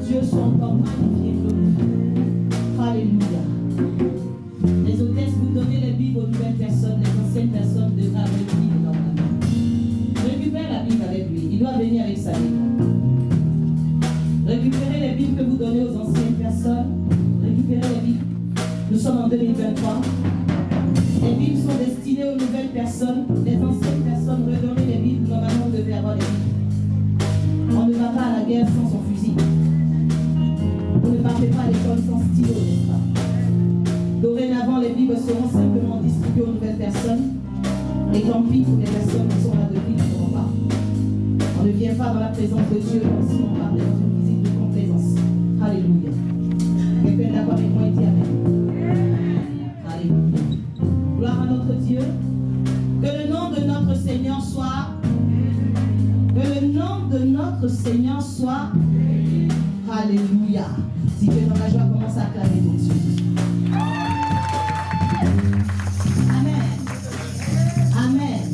Dieu soit encore magnifié, glorifié. Alléluia. Les hôtesses, vous donnez les Bibles aux nouvelles personnes, les anciennes personnes devraient avoir une Bible normalement. Récupérez la Bible avec lui. Il doit venir avec sa Bible. Récupérez les Bibles que vous donnez aux anciennes personnes. Récupérez les Bibles. Nous sommes en 2023. Les Bibles sont destinées aux nouvelles personnes. Les anciennes personnes, redonnez les Bibles. Normalement, vous devez avoir les Bibles. On ne va pas à la guerre sans son fusil. Vous ne partez pas à l'école sans stylo, n'est-ce pas? Dorénavant, les Bibles seront simplement distribuées aux nouvelles personnes. Et tant pis pour les personnes qui sont là depuis ne pourront pas. On ne vient pas dans la présence de Dieu comme si on parlait dans une visite de complaisance. Alléluia. Quelqu'un est d'accord avec moi et dit Amen. Alléluia. Gloire à notre Dieu. Que le nom de notre Seigneur soit. Que le nom de notre Seigneur soit. Alléluia. Si tu es dans la joie, commence à acclamer ton Dieu. Amen. Amen.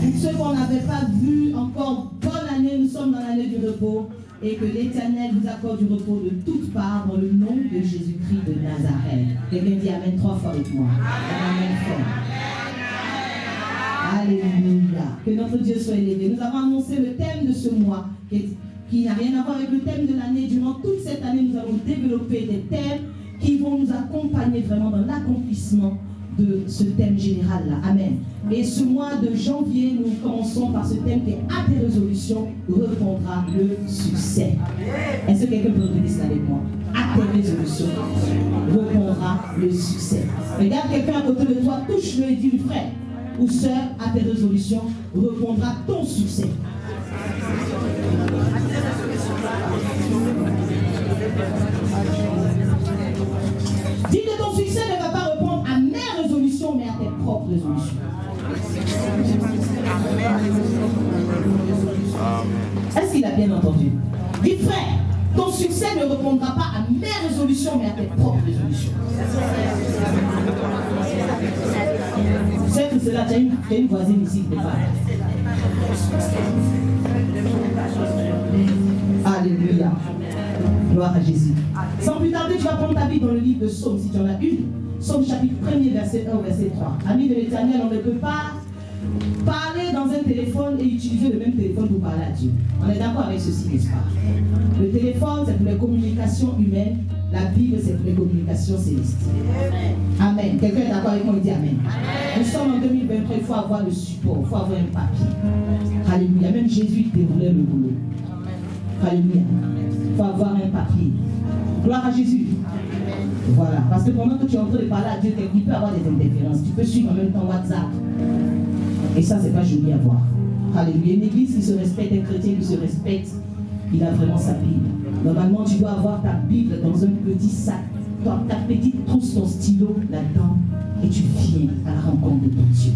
Pour ceux qu'on n'avait pas vu encore, bonne année, nous sommes dans l'année du repos. Et que l'Éternel vous accorde du repos de toutes parts dans le nom de Jésus-Christ de Nazareth. Quelqu'un dit Amen 3 fois avec moi. Amen fort. Alléluia. Que notre Dieu soit élevé. Nous avons annoncé le thème de ce mois qui n'a rien à voir avec le thème de l'année. Durant toute cette année, nous allons développer des thèmes qui vont nous accompagner vraiment dans l'accomplissement de ce thème général-là. Amen. Et ce mois de janvier, nous commençons par ce thème qui est à tes résolutions répondra le succès. Est-ce que quelqu'un peut retenir cela avec moi? À tes résolutions répondra le succès. Regarde quelqu'un à côté de toi, touche-le et dis, frère ou sœur, à tes résolutions répondra ton succès. Dis que ton succès ne va pas répondre à mes résolutions, mais à tes propres résolutions. Est-ce qu'il a bien entendu? Dis frère, ton succès ne répondra pas à mes résolutions, mais à tes propres résolutions. C'est que cela, tu as une voisine ici qui parle. Alléluia. Gloire à Jésus. Sans plus tarder, tu vas prendre ta Bible dans le livre de Psaume, si tu en as une. Psaume chapitre 1er, verset 1 au verset 3. Amis de l'Éternel, on ne peut pas parler dans un téléphone et utiliser le même téléphone pour parler à Dieu. On est d'accord avec ceci, n'est-ce pas? Le téléphone, c'est pour les communications humaines. La Bible, c'est pour les communications célestes. Amen. Quelqu'un est d'accord avec moi? Il dit Amen. Nous sommes en 2023, il faut avoir le support, il faut avoir un papier. Alléluia. Même Jésus déroulait le boulot. Alléluia. Il faut avoir un papier. Gloire à Jésus. Voilà. Parce que pendant que tu es en train de parler à Dieu, il peut avoir des interférences. Tu peux suivre en même temps WhatsApp. Et ça, c'est pas joli à voir. Alléluia. Une église qui se respecte, un chrétien qui se respecte, il a vraiment sa Bible. Normalement, tu dois avoir ta Bible dans un petit sac, ta petite trousse, ton stylo là-dedans, et tu viens à la rencontre de ton Dieu.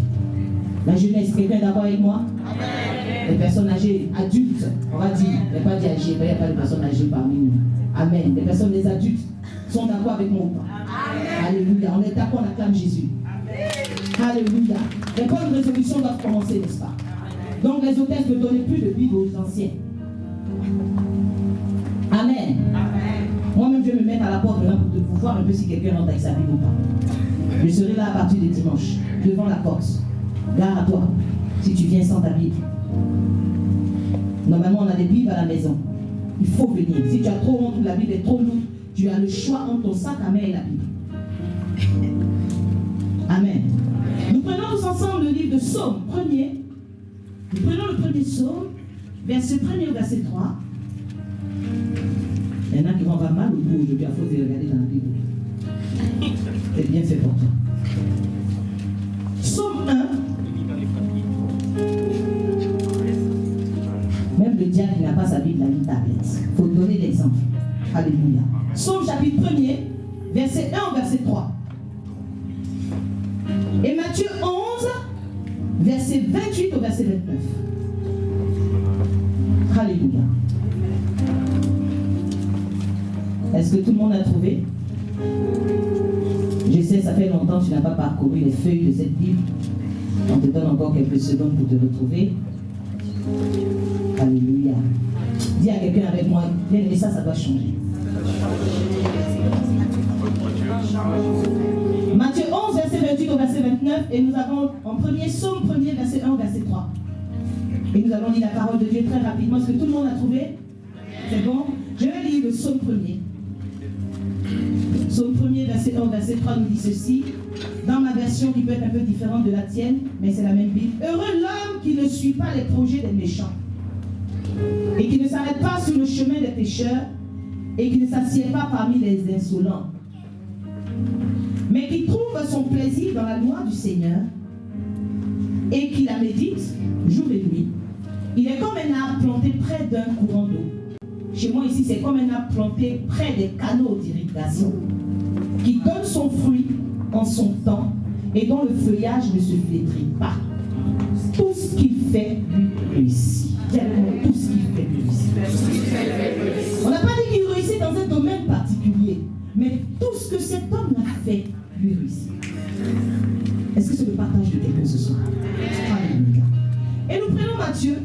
La jeunesse, quelqu'un est d'accord avec moi? Amen. Les personnes âgées, adultes, on va dire, il n'y a pas d'âgés, il n'y a pas de personnes âgées parmi nous. Amen. Les personnes, les adultes, sont d'accord avec moi. Amen. Alléluia. On est d'accord, on acclame Jésus. Amen. Alléluia. Les bonnes résolutions doivent commencer, n'est-ce pas? Donc les hôtesses ne donnaient plus de Bible aux anciens. Amen. Amen. Moi-même, je vais me mettre à la porte maintenant pour voir un peu si quelqu'un rentre avec sa Bible ou pas. Je serai là à partir de dimanche, devant la porte. Gare à toi, si tu viens sans ta Bible. Normalement, on a des Bibles à la maison. Il faut venir. Si tu as trop honte ou la Bible est trop lourde, tu as le choix entre ton sac à main et la Bible. Amen. Nous prenons tous ensemble le livre de Psaume 1er. Nous prenons le premier Psaume, verset 1er au verset 3. Il y en a qui vont avoir mal au bout aujourd'hui à force de regarder dans la Bible. C'est bien fait pour toi. Psaume 1. Même le diable qui n'a pas sa Bible a une tablette. Il faut donner l'exemple. Alléluia. Psaume chapitre 1er, verset 1 au verset 3. Et Matthieu 11, verset 28 au verset 29. Alléluia. Est-ce que tout le monde a trouvé? Je sais, ça fait longtemps que tu n'as pas parcouru les feuilles de cette Bible. On te donne encore quelques secondes pour te retrouver. Alléluia. Dis à quelqu'un avec moi, bien aimé, ça doit changer. Matthieu 11, verset 28 au verset 29, et nous avons en premier Psaume 1er, verset 1 au verset 3. Et nous allons lire la parole de Dieu très rapidement. Est-ce que tout le monde a trouvé? C'est bon? Je vais lire le Psaume 1er. Psaume 1er, verset 1 au verset 3 nous dit ceci, dans ma version qui peut être un peu différente de la tienne, mais c'est la même Bible. Heureux l'homme qui ne suit pas les projets des méchants, et qui ne s'arrête pas sur le chemin des pécheurs, et qui ne s'assied pas parmi les insolents, mais qui trouve son plaisir dans la loi du Seigneur, et qui la médite jour et nuit. Il est comme un arbre planté près d'un courant d'eau. Chez moi ici, c'est comme un arbre planté près des canaux d'irrigation, qui donne son fruit en son temps, et dont le feuillage ne se flétrit pas. Tout ce qu'il fait lui réussit. Tout ce qu'il fait lui réussit. On n'a pas dit qu'il réussit dans un domaine particulier, mais tout ce que cet homme a fait lui réussit. Est-ce que c'est le partage de quelqu'un ce soir? Alléluia. Et nous prenons Matthieu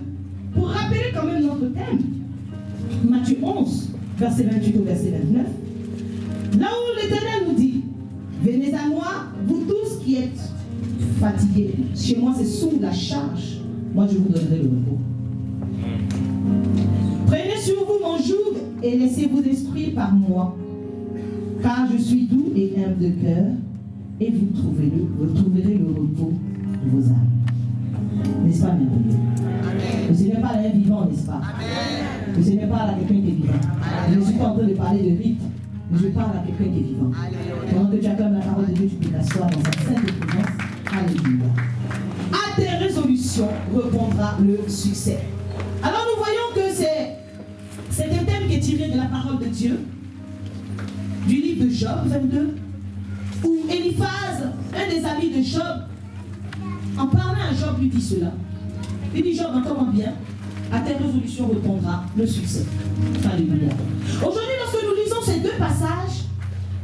pour rappeler quand même notre thème. Matthieu 11, verset 28 au verset 29. Là où l'Éternel nous dit, venez à moi, vous tous qui êtes fatigués. Chez moi, c'est sous la charge. Moi, je vous donnerai le repos. Prenez sur vous mon joug et laissez-vous instruire par moi. Car je suis doux et humble de cœur, et vous trouverez le repos de vos âmes. N'est-ce pas, merveilleux? Le Seigneur parle à un vivant, n'est-ce pas? Amen. Le Seigneur parle à quelqu'un qui est vivant. Amen. Je ne suis pas en train de parler de rite, mais je parle à quelqu'un qui est vivant. Pendant que tu acclames la parole de Dieu, tu peux t'asseoir dans sa sainte présence. Alléluia. À tes résolutions répondra le succès. Alors nous voyons que c'est un thème qui est tiré de la parole de Dieu, du livre de Job 22, où Eliphaz, un des amis de Job, en parlant à Job, lui dit cela. Il dit, Job, entends-moi bien, à tes résolutions répondra le succès. Alléluia. Aujourd'hui, lorsque nous lisons ces deux passages,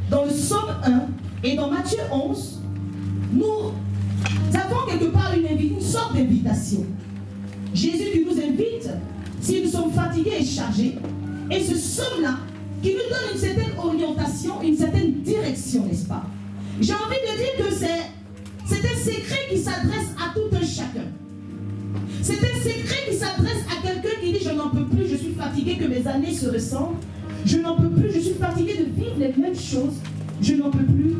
dans le Psaume 1 et dans Matthieu 11, nous avons quelque part une sorte d'invitation. Jésus qui nous invite, si nous sommes fatigués et chargés, et ce Psaume-là, qui nous donne une certaine orientation, une certaine direction, n'est-ce pas? J'ai envie de dire que c'est un secret qui s'adresse à tout un chacun. C'est un secret qui s'adresse à quelqu'un qui dit, je n'en peux plus, je suis fatigué que mes années se ressemblent, je n'en peux plus, je suis fatigué de vivre les mêmes choses, je n'en peux plus,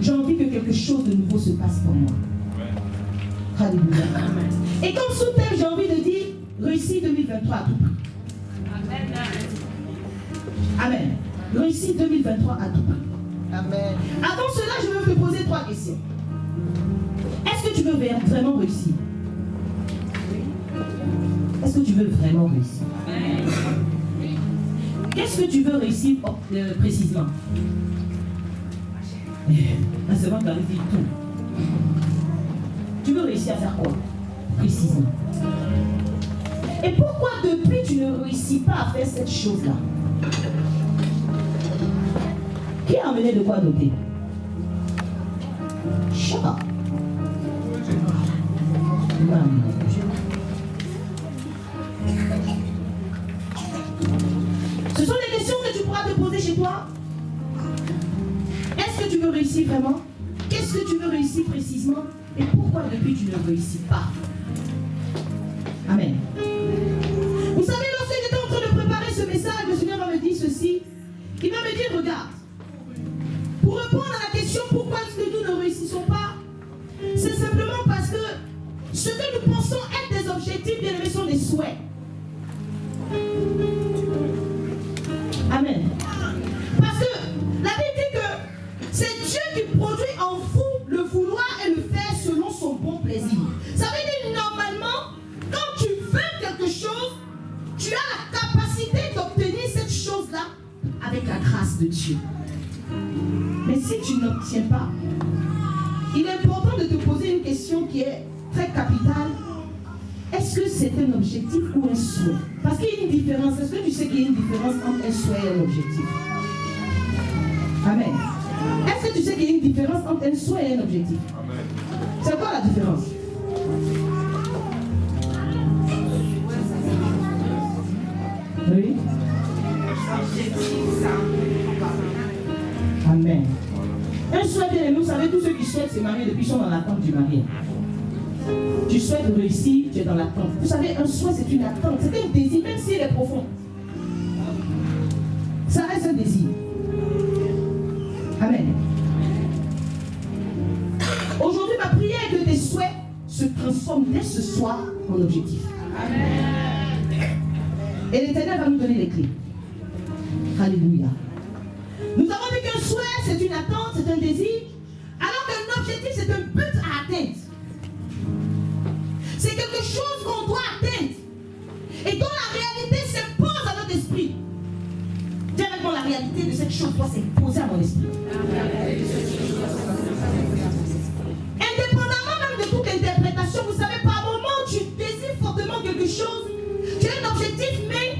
j'ai envie que quelque chose de nouveau se passe pour moi. Ouais. Alléluia. Et comme sous-thème, j'ai envie de dire, réussir 2023 à tout prix. Amen. Amen. Réussir 2023 à tout prix. Amen. Avant cela, je veux te poser 3 questions. Est-ce que tu veux vraiment réussir? Est-ce que tu veux vraiment réussir? Qu'est-ce que tu veux réussir précisément? C'est bon, tu as réussi tout. Tu veux réussir à faire quoi? Précisément. Et pourquoi depuis tu ne réussis pas à faire cette chose-là? Qui a amené de quoi noter? Chat. Ce sont des questions que tu pourras te poser chez toi. Est-ce que tu veux réussir vraiment? Qu'est-ce que tu veux réussir précisément? Et pourquoi depuis tu ne réussis pas? Amen. Vous savez, lorsque j'étais en train de préparer ce message, le Seigneur va me dire ceci. Il va me dire, regarde, pour répondre à la question pourquoi est-ce que nous ne réussissons pas, c'est simplement parce que ce que nous pensons être des objectifs, bien aimés, sont des souhaits. Amen. Parce que la Bible dit que c'est Dieu qui produit en vous le vouloir et le faire selon son bon plaisir. Ça veut dire normalement, quand tu veux quelque chose, tu as la capacité d'obtenir cette chose-là avec la grâce de Dieu. Mais si tu n'obtiens pas, il est important de te poser une question qui est très capitale. Est-ce que c'est un objectif ou un souhait? Parce qu'il y a une différence. Est-ce que tu sais qu'il y a une différence entre un souhait et un objectif? Amen. Est-ce que tu sais qu'il y a une différence entre un souhait et un objectif? Amen. C'est quoi la différence? Oui. Amen. Un souhait, bien aimé, vous savez, tous ceux qui souhaitent se marier depuis sont dans l'attente du mariage. Tu souhaites réussir, tu es dans l'attente. Vous savez, un souhait, c'est une attente. C'est un désir, même s'il est profond. Ça reste un désir. Amen. Aujourd'hui, ma prière est que tes souhaits se transforment dès ce soir en objectif. Amen. Et l'Éternel va nous donner les clés. Alléluia. Nous avons dit qu'un souhait, c'est une attente, c'est un désir, alors qu'un objectif, c'est un but à atteindre. C'est quelque chose qu'on doit atteindre et dont la réalité s'impose à notre esprit. Directement, la réalité de cette chose doit s'imposer à mon esprit. Indépendamment même de toute interprétation, vous savez, par moment, tu désires fortement quelque chose, tu as un objectif, mais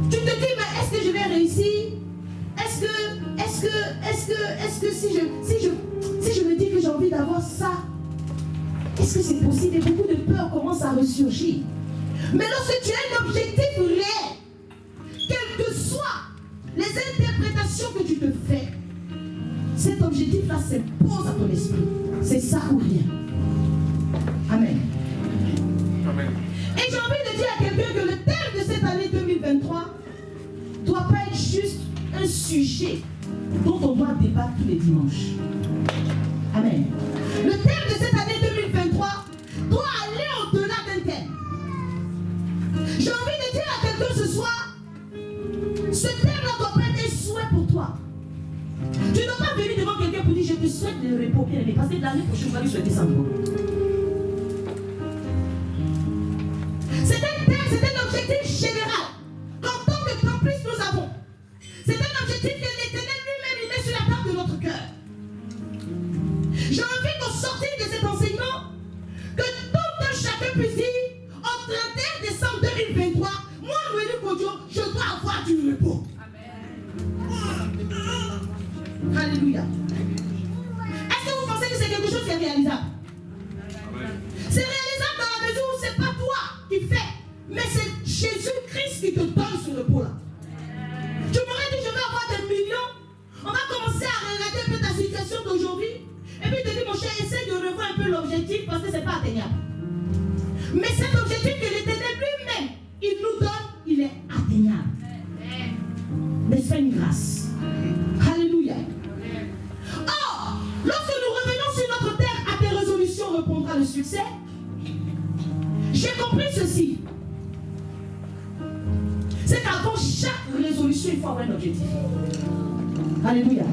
tu te dis, mais est-ce que je vais réussir? Est-ce que si je me dis que j'ai envie d'avoir ça, est-ce que c'est possible? Et beaucoup de peur commencent à ressurgir. Mais lorsque tu as un objectif réel, quelles que soient les interprétations que tu te fais, cet objectif-là s'impose à ton esprit. C'est ça ou rien. Amen. Amen. Et j'ai envie de dire à quelqu'un que le thème de cette année 2023 ne doit pas être juste un sujet dont on doit débattre tous les dimanches. Amen. Le thème de cette année 2023 doit aller au-delà d'un thème. J'ai envie de dire à quelqu'un ce soir, ce thème-là doit pas être un souhait pour toi. Tu ne dois pas venir devant quelqu'un pour dire je te souhaite le repos bien aimé, parce que l'année prochaine on va lui souhaiter ça encore. C'est un thème, c'est un objectif général qu'en tant que campus nous avons. C'est un objectif que l'Éternel lui-même il met sur la table de notre cœur. J'ai envie qu'au sortir de cet enseignement, que tout un chacun puisse dire, au 31 décembre 2023, moi, Noélie Kodio, je dois avoir du repos. Amen. Alléluia. Est-ce que vous pensez que c'est quelque chose qui est réalisable? C'est réalisable dans la mesure où ce n'est pas toi qui fais, mais c'est Jésus-Christ qui te donne ce repos-là. Tu m'aurais dit, je vais avoir des millions. On va commencer à regarder un peu ta situation d'aujourd'hui. Et puis te dis, mon cher, essaie de revoir un peu l'objectif parce que ce n'est pas atteignable. Mais cet objectif que l'Éternel lui-même, il nous donne, il est atteignable. N'est-ce pas une grâce? Alléluia. Or, lorsque nous revenons sur notre terre, à tes résolutions répondra le succès. J'ai compris ceci. C'est qu'avant chaque résolution, il faut avoir un objectif. Alléluia.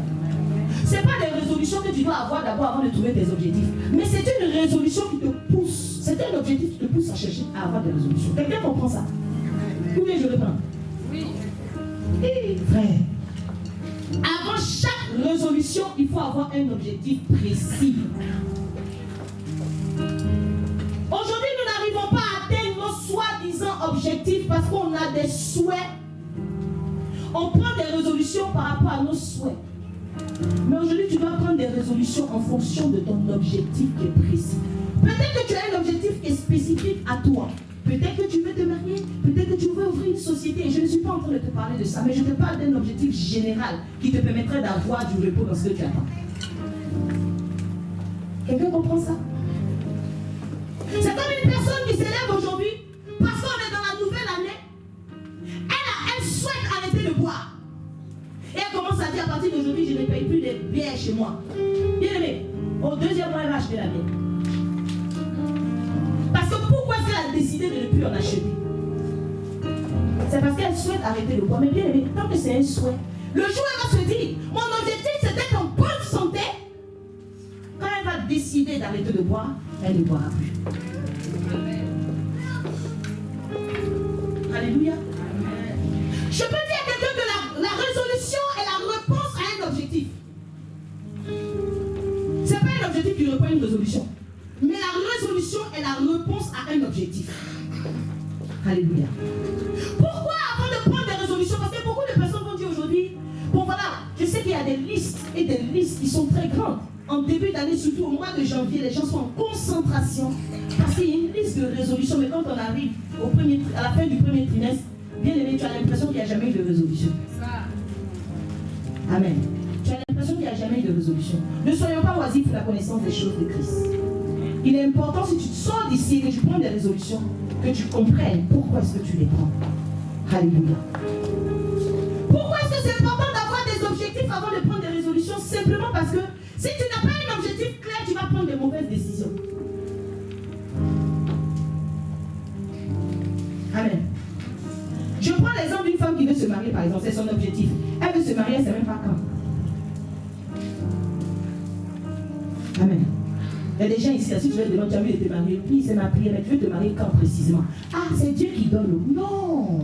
Ce n'est pas des résolutions que tu dois avoir d'abord avant de trouver tes objectifs. Mais c'est une résolution qui te pousse. C'est un objectif qui te pousse à chercher à avoir des résolutions. Quelqu'un comprend ça? Ou bien je reprends? Oui. Et frère, avant chaque résolution, il faut avoir un objectif précis. Aujourd'hui, nous n'arrivons pas à atteindre nos soi-disant objectifs parce qu'on a des souhaits. On prend des résolutions par rapport à nos souhaits. Mais aujourd'hui, tu dois prendre des résolutions en fonction de ton objectif qui est précis. Peut-être que tu as un objectif qui est spécifique à toi. Peut-être que tu veux te marier, peut-être que tu veux ouvrir une société. Et je ne suis pas en train de te parler de ça, mais je te parle d'un objectif général qui te permettrait d'avoir du repos dans ce que tu attends. Quelqu'un comprend ça? C'est comme une personne qui s'élève aujourd'hui parce qu'on est dans la nouvelle année. Elle souhaite arrêter de boire. Et elle commence à dire à partir d'aujourd'hui, je ne paye plus de bière chez moi. Bien aimé, au deuxième mois, elle va acheter la bière. Parce que pourquoi est-ce qu'elle a décidé de ne plus en acheter? C'est parce qu'elle souhaite arrêter de boire. Mais bien aimé, tant que c'est un souhait, le jour où elle va se dire, mon objectif c'est d'être en bonne santé, quand elle va décider d'arrêter de boire, elle ne boira plus. Alléluia. Je peux dire à quelqu'un que la résolution est la réponse à un objectif. Ce n'est pas un objectif qui répond à une résolution. Mais la résolution est la réponse à un objectif. Alléluia. Pourquoi avant de prendre des résolutions? Parce que beaucoup de personnes vont dire aujourd'hui, bon voilà, je sais qu'il y a des listes et des listes qui sont très grandes. En début d'année, surtout au mois de janvier, les gens sont en concentration. Parce qu'il y a une liste de résolutions. Mais quand on arrive à la fin du premier trimestre, bien aimé, tu as l'impression qu'il n'y a jamais eu de résolution. Amen. Tu as l'impression qu'il n'y a jamais eu de résolution. Ne soyons pas oisifs pour la connaissance des choses de Christ. Il est important, si tu te sors d'ici et que tu prends des résolutions, que tu comprennes pourquoi est-ce que tu les prends. Alléluia. Pourquoi est-ce que c'est important d'avoir des objectifs avant de prendre des résolutions? Simplement parce que si tu n'as pas un objectif clair, tu vas prendre des mauvaises décisions. Amen. Je prends l'exemple d'une femme qui veut se marier, par exemple, c'est son objectif. Elle veut se marier, elle ne sait même pas quand. Amen. Il y a des gens ici, si tu veux demander, tu as envie de te marier, oui, c'est ma prière, mais tu veux te marier quand précisément? Ah, c'est Dieu qui donne le. Non!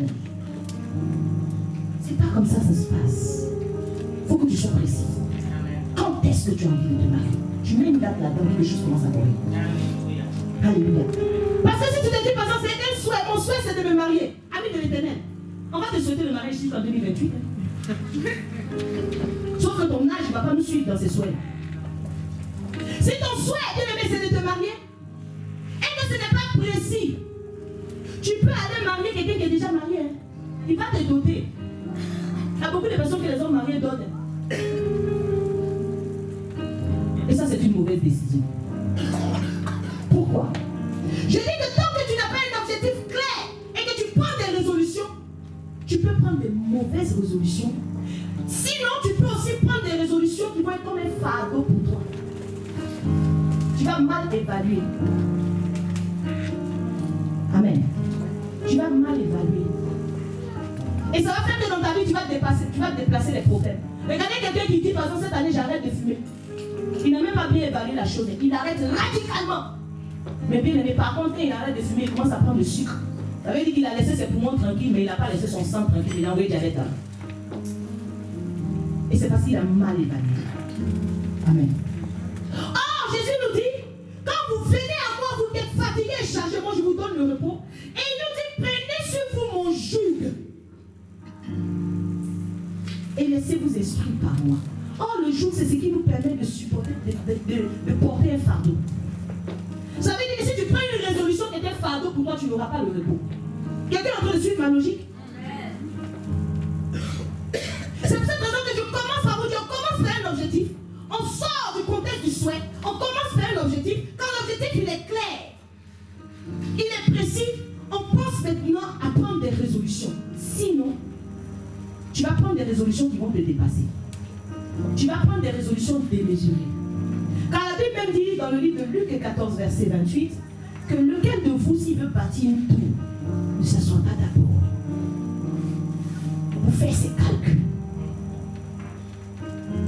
C'est pas comme ça se passe. Il faut que tu sois précis. Quand est-ce que tu as envie de te marier? Tu mets une date là-dedans et les choses commencent à courir. Alléluia. Parce que si tu te dis, par exemple, c'est un souhait, mon souhait c'est de me marier, ami de l'Éternel, on va te souhaiter le mariage jusqu'en 2028. Sauf que ton âge ne va pas nous suivre dans ces souhaits. Si ton souhait, bien aimé, c'est de te marier, et que ce n'est pas précis, tu peux aller marier quelqu'un qui est déjà marié. Hein. Il va te doter. Il y a beaucoup de personnes que les hommes mariés donnent. Et ça, c'est une mauvaise décision. Pourquoi? Je dis que tant que tu n'as pas un objectif clair et que tu prends des résolutions, tu peux prendre des mauvaises résolutions. Sinon, tu peux aussi prendre des résolutions qui vont être comme un fardeau pour toi. Tu vas mal évaluer. Amen. Tu vas mal évaluer. Et ça va faire que dans ta vie, tu vas déplacer les problèmes. Regardez quelqu'un qui dit, par exemple, cette année, j'arrête de fumer. Il n'a même pas bien évalué la chose. Il arrête radicalement. Mais bien aimé, par contre, quand il arrête de fumer, il commence à prendre le sucre. Ça veut dire qu'il a laissé ses poumons tranquilles, mais il n'a pas laissé son sang tranquille. Il a envoyé diabète. Et c'est parce qu'il a mal évalué. Amen. Oh, Jésus nous dit, quand vous venez à moi, vous êtes fatigués et chargés, moi je vous donne le repos. Et il nous dit, prenez sur vous mon joug. Et laissez-vous instruire par moi. Oh, le joug, c'est ce qui nous permet de supporter, de porter un fardeau. Ça veut dire que si tu prends une résolution qui est un fardeau pour toi, tu n'auras pas le repos. Quelqu'un est en train de suivre ma logique? C'est pour cette raison que je commence par vous dire, on commence par un objectif. On sort du contexte du souhait. On commence par un objectif. Quand l'objectif il est clair, il est précis, on pense maintenant à prendre des résolutions. Sinon, tu vas prendre des résolutions qui vont te dépasser. Tu vas prendre des résolutions démesurées. Car la Bible même dit dans le livre de Luc 14, verset 28, que lequel de vous, s'il veut bâtir une tour, ne s'assoit pas d'abord pour faire ses calculs.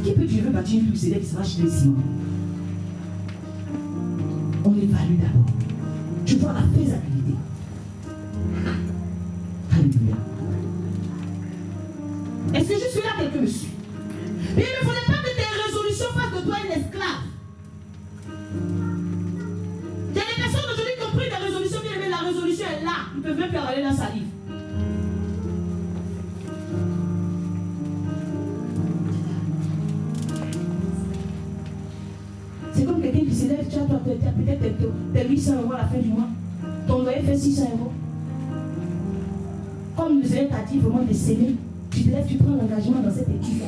Qui peut dire veut bâtir une tour, c'est là qui sera acheter le ciment? On évalue d'abord. Tu vois la faisabilité. Alléluia. Est-ce que jusque là quelqu'un me suit? Mais il ne faudrait pas que tes résolutions fassent de toi un esclave. Il y a des personnes aujourd'hui qui ont pris des résolutions, mais la résolution est là. Ils ne peuvent même plus avaler la salive. C'est comme quelqu'un qui s'élève, tu as peut-être tes 800 € à la fin du mois. Ton loyer fait 600 €. Comme le Seigneur t'a dit vraiment de s'aimer, tu te lèves, tu prends l'engagement dans cette équipe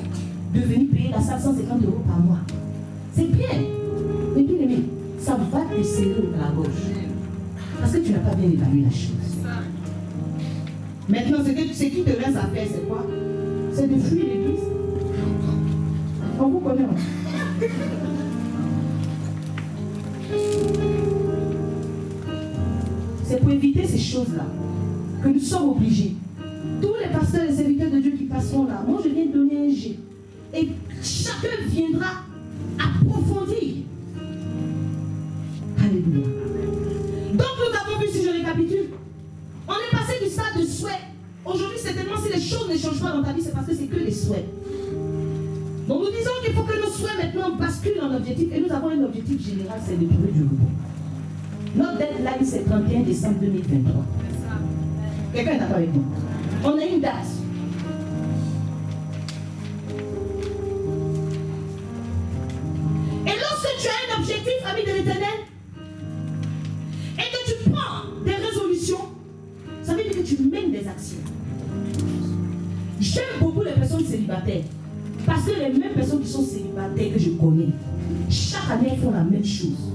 de venir payer la salle 150 € par mois. C'est bien. Mais bien aimé, ça va te serrer à la gauche. Parce que tu n'as pas bien évalué la chose. Maintenant, ce qui te reste à faire, c'est quoi? C'est de fuir l'église. On vous connaît. C'est pour éviter ces choses-là que nous sommes obligés. Tous les pasteurs et serviteurs de Dieu qui passeront là, moi je viens de donner un G. Et chacun viendra approfondir. Alléluia. Donc nous avons vu, si je récapitule, on est passé du stade de souhait. Aujourd'hui, certainement, si les choses ne changent pas dans ta vie, c'est parce que c'est que les souhaits. Donc nous disons qu'il faut que nos souhaits maintenant basculent en objectif. Et nous avons un objectif général, c'est de trouver du repos. Notre deadline, c'est 31 décembre 2023. Quelqu'un est d'accord avec moi? On a une date. Et lorsque tu as un objectif, ami de l'Éternel, et que tu prends des résolutions, ça veut dire que tu mènes des actions. J'aime beaucoup les personnes célibataires. Parce que les mêmes personnes qui sont célibataires que je connais, chaque année, elles font la même chose.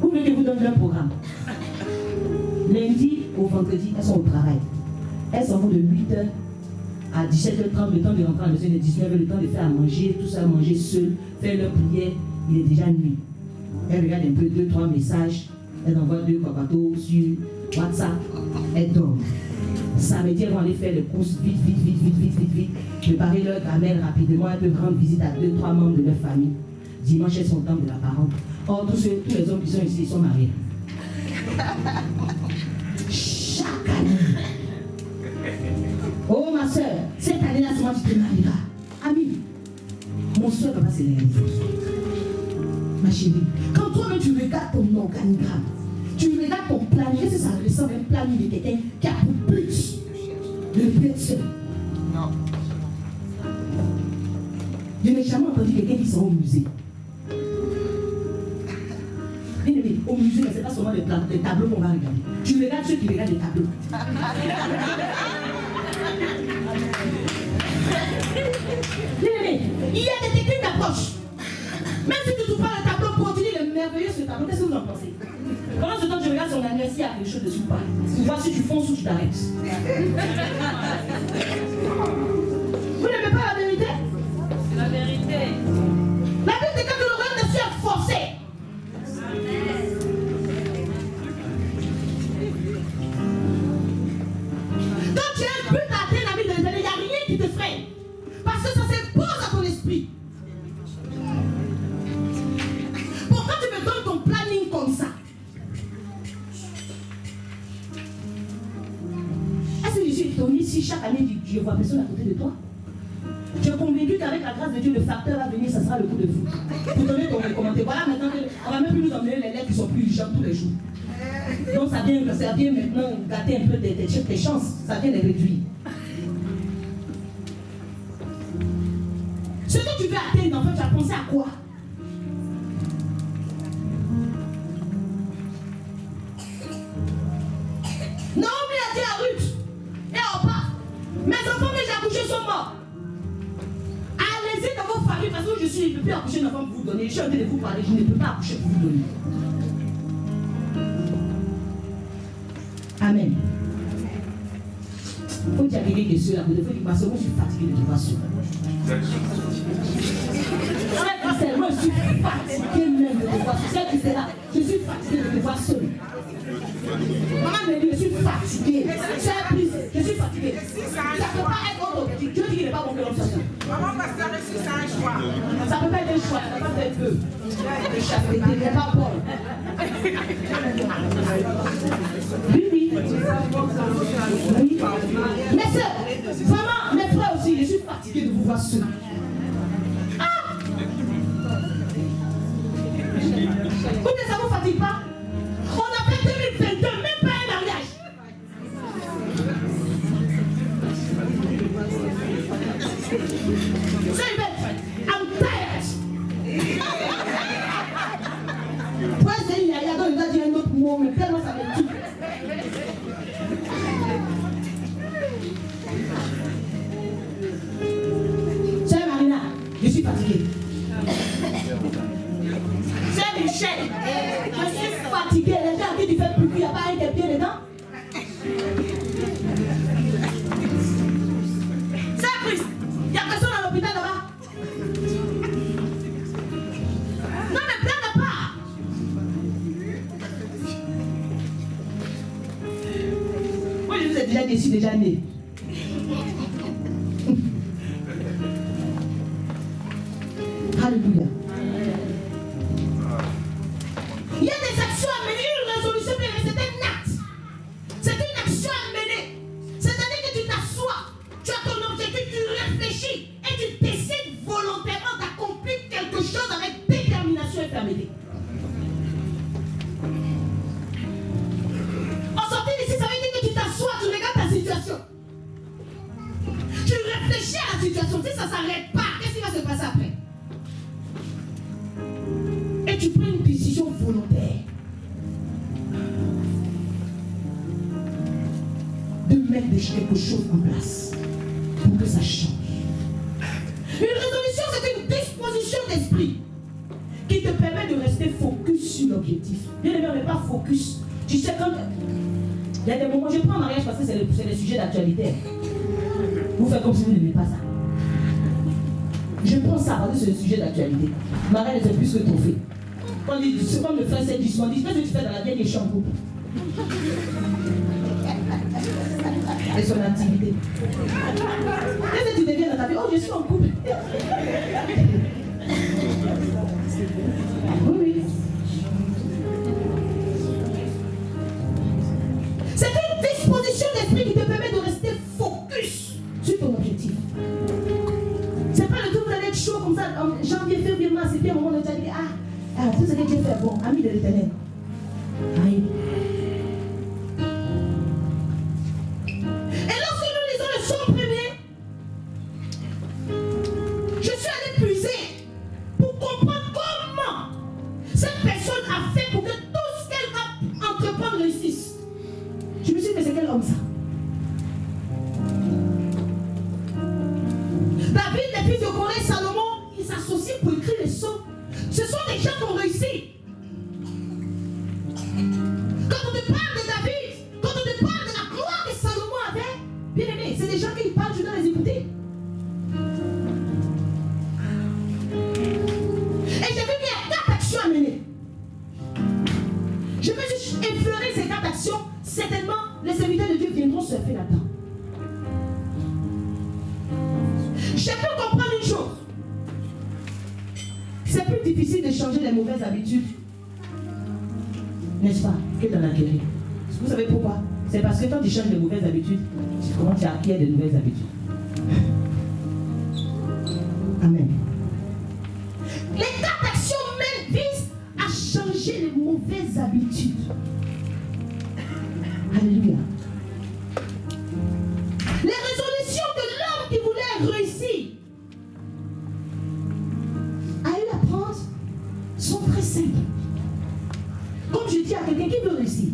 Vous voulez que je vous donne leur programme? Lundi au vendredi, elles sont au travail. Elles s'en vont de 8h à 17h30, le temps de rentrer à la maison, de 19h, le temps de faire à manger, tout ça, manger seul, faire leur prière, il est déjà nuit. Elles regardent un peu 2-3 messages, elles envoient 2 papatos sur WhatsApp, elles dorment. Samedi, elles vont aller faire les courses vite, préparer leur grammaire rapidement, elles peuvent rendre visite à 2-3 membres de leur famille. Dimanche, elles sont au temps de la parente. Or, tous les hommes qui sont ici, ils sont mariés. Chaque année. Oh ma soeur, cette année-là, c'est moi qui te marieras. Ami, mon soeur va pas se réaliser. Ma chérie, quand toi-même tu regardes ton organigramme, tu regardes ton planning, est-ce que ça ressemble à un planning de quelqu'un qui a pour but de être seul? Non. Je n'ai jamais entendu quelqu'un qui sort au musée. Au musée, ce n'est pas seulement les tableaux qu'on va regarder. Tu regardes ceux qui regardent les tableaux. Il y a des techniques d'approche. Même si tu ne trouves pas le tableau, continue le merveilleux ce tableau. Qu'est-ce que vous en pensez? Pendant ce temps, tu regardes son anniversaire, il y a quelque chose dessus ou pas. Pour voir si tu fonces ou tu t'arrêtes. Vous n'aimez pas la vérité? C'est la vérité. La Bible dit que le royaume de Dieu est forcé. Donc tu as un but à atteindre, ami de l'éternel, il n'y a rien qui te freine. Parce que ça s'impose à ton esprit. Pourquoi tu me donnes ton planning comme ça? Est-ce que je suis étonné si chaque année je vois personne à côté de toi? Je suis convaincu qu'avec la grâce de Dieu, le facteur va venir, ça sera le coup de fou. Pour donner ton commentaire. Voilà, maintenant, on va même plus nous emmener les lettres qui sont plus urgentes tous les jours. Donc ça vient maintenant gâter un peu tes chances, ça vient les réduire. Ce que tu veux atteindre, en fait, tu as pensé à quoi? Naomi a dit à Ruth et à Orpa, mes enfants que j'ai accouchés sont morts. Allez-y dans vos familles parce que je ne peux plus accoucher un enfant pour vous donner. Je suis en train de vous parler, je ne peux pas accoucher pour vous donner. Amen. Il faut dire à quelqu'un qui est seul à côté, il faut dire parce que moi je suis fatigué de te voir seul. Moi je suis fatigué même de te voir seul. Celle qui est là, je suis fatigué de te voir seul. Maman me dit, je suis fatigué. Je suis fatigué. Ça ne peut pas être autre objectif. Dieu dit qu'il n'est pas bon que l'homme soit seul. Maman, parce que c'est un choix. Ça ne peut pas être un choix, ça ne peut pas être peu. Le chasteté, il n'est pas Paul. Oui. Mais c'est vraiment, mes frères aussi, je suis fatigué de vous voir seul. Vous ne ça vous fatigue pas? On a fait 2022, même pas un mariage. C'est I'm tired. Pourquoi il y a donc il va dire un autre mot, mais tellement ça me tue. Sœur Marina, je suis fatiguée. Sœur Michel, je suis fatiguée. Les gens qui tu fais plus, il n'y a pas un des pieds dedans. Sœur Christ, il n'y a personne à l'hôpital là-bas. Non mais blague à part. Moi je vous ai déjà dit, je suis déjà née. Alléluia. Il y a des actions à mener, une résolution, mais c'est un acte. C'est une action à mener. C'est-à-dire que tu t'assois, tu as ton objectif, tu réfléchis et tu décides volontairement d'accomplir quelque chose avec détermination et fermeté. En sortant d'ici, ça veut dire que tu t'assois, tu regardes ta situation. Tu réfléchis à la situation. Si ça ne s'arrête pas, qu'est-ce qui va se passer après? Et tu prends une décision volontaire de mettre quelque chose en place pour que ça change. Une résolution, c'est une disposition d'esprit qui te permet de rester focus sur l'objectif. Bien aimé, on n'est pas focus. Tu sais, quand il y a des moments, je prends en mariage parce que c'est des sujets d'actualité. Vous faites comme si vous n'aimez pas ça. Je prends ça parce que c'est le sujet d'actualité. Mariage, c'est plus que trophée. C'est comme le frère s'est dit, qu'est-ce que tu fais dans la vieille chambre? Et son activité. Qu'est-ce que tu deviens dans ta vie? Oh, je suis en couple. Oui. C'est une disposition d'esprit qui te permet de rester focus sur ton objectif. C'est pas le tout, vous allez être chaud comme ça, en janvier, février, mars, et puis à un moment donné, tu vas dire, tout ce que Dieu fait, bon, ami de l'Éternel. Aïe. Et lorsque nous lisons le psaume premier, je suis allé puiser pour comprendre comment cette personne a fait pour que tout ce qu'elle va entreprendre réussisse. Je me suis dit, mais c'est quel homme ça? David, les fils de Corée, Salomon, ils s'associent pour écrire les psaumes. Ce sont des gens qui ont réussi. Quand on te parle de David, quand on te parle de la gloire que Salomon avait, bien aimé, c'est des gens qui parlent, je dois les écouter. Et j'ai vu qu'il y a 4 actions à mener. Je peux juste effleurer ces 4 actions. Certainement, les serviteurs de Dieu viendront se faire là-dedans. J'ai pu comprendre une chose. C'est plus difficile de changer les mauvaises habitudes, n'est-ce pas, que d'en acquérir. Vous savez pourquoi? C'est parce que quand tu changes de mauvaises habitudes, tu commences à acquérir de nouvelles habitudes. Amen. Les 4 actions même visent à changer les mauvaises habitudes. Alléluia. Les résolutions de l'homme qui voulait réussir à eu à prendre sont très simples. Comme je dis à quelqu'un qui veut réussir,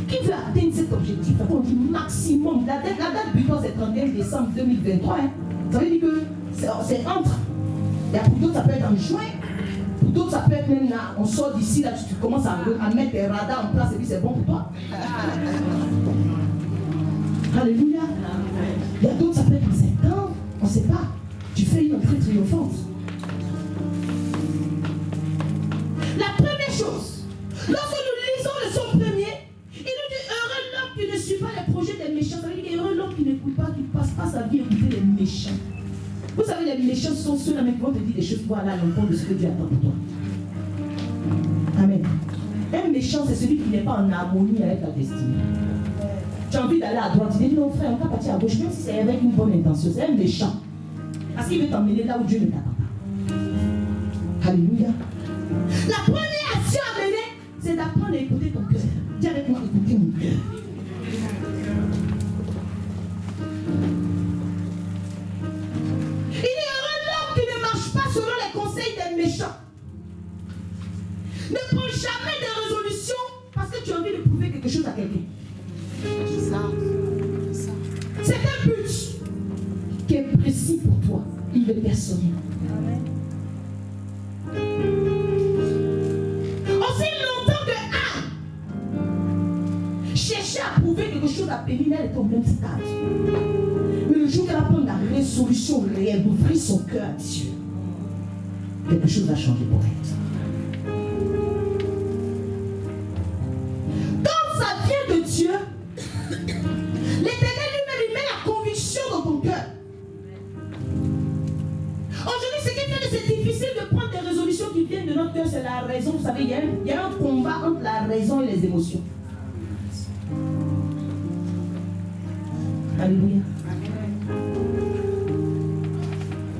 qui veut atteindre cet objectif, on dit maximum. La date butoir c'est 31 décembre 2023. Ça veut dire que c'est entre. Et pour d'autres, ça peut être en juin. Pour d'autres, ça peut être même là. On sort d'ici, là, tu commences à mettre tes radars en place et puis c'est bon pour toi. Alléluia. Il y a d'autres, ça peut être en septembre. On ne sait pas. Tu fais une entrée triomphante. La première chose, lorsque nous lisons le psaume premier, il nous dit heureux l'homme qui ne suit pas les projets des méchants. Ça veut dire heureux l'homme qui n'écoute pas, qui ne passe pas sa vie à écouter les méchants. Vous savez, les méchants sont ceux-là qui vont te dire des choses pour aller à l'encontre de ce que Dieu attend pour toi. Amen. Un méchant, c'est celui qui n'est pas en harmonie avec ta destinée. Tu as envie d'aller à droite, tu dis non frère, on va partir à gauche, même si c'est avec une bonne intention. C'est un méchant. Parce qu'il veut t'emmener là où Dieu ne t'attend pas. Alléluia. La première action à mener, c'est d'apprendre à écouter ton cœur. Dis avec moi, écoutez mon cœur. Il est heureux l'homme qui ne marche pas selon les conseils des méchants. Ne prends jamais des résolutions parce que tu as envie de prouver quelque chose à quelqu'un. C'est un but qui est précis pour toi. Il est personnel. Aussi longtemps que chercher à prouver quelque chose à Pénina, elle est au même stade. Mais le jour qu'elle va prendre la résolution réelle, d'ouvrir son cœur à Dieu, quelque chose va changer pour elle. Quand ça vient de Dieu, l'Éternel lui-même lui met la conviction dans ton cœur. Aujourd'hui, ce qui fait que c'est difficile de prendre des résolutions qui viennent de notre cœur, c'est la raison. Vous savez, il y a un combat entre la raison et les émotions. Alléluia.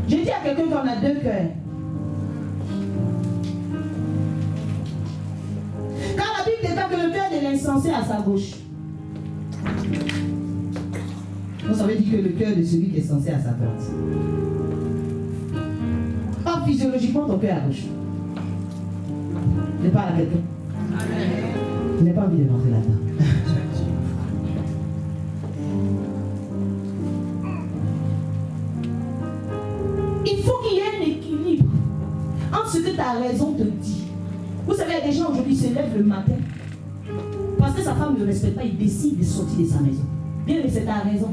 Je dis à quelqu'un qu'on a 2 cœurs. Quand la Bible déclare que le cœur de l'insensé est à sa gauche, donc ça veut dire que le cœur de celui qui est censé est à sa droite. Or, physiologiquement, ton cœur est à gauche. Je parle à quelqu'un. Je n'ai pas envie de rentrer là-dedans. Il faut qu'il y ait un équilibre entre ce que ta raison te dit. Vous savez, il y a des gens aujourd'hui qui se lèvent le matin parce que sa femme ne le respecte pas, il décide de sortir de sa maison. Bien, mais c'est ta raison.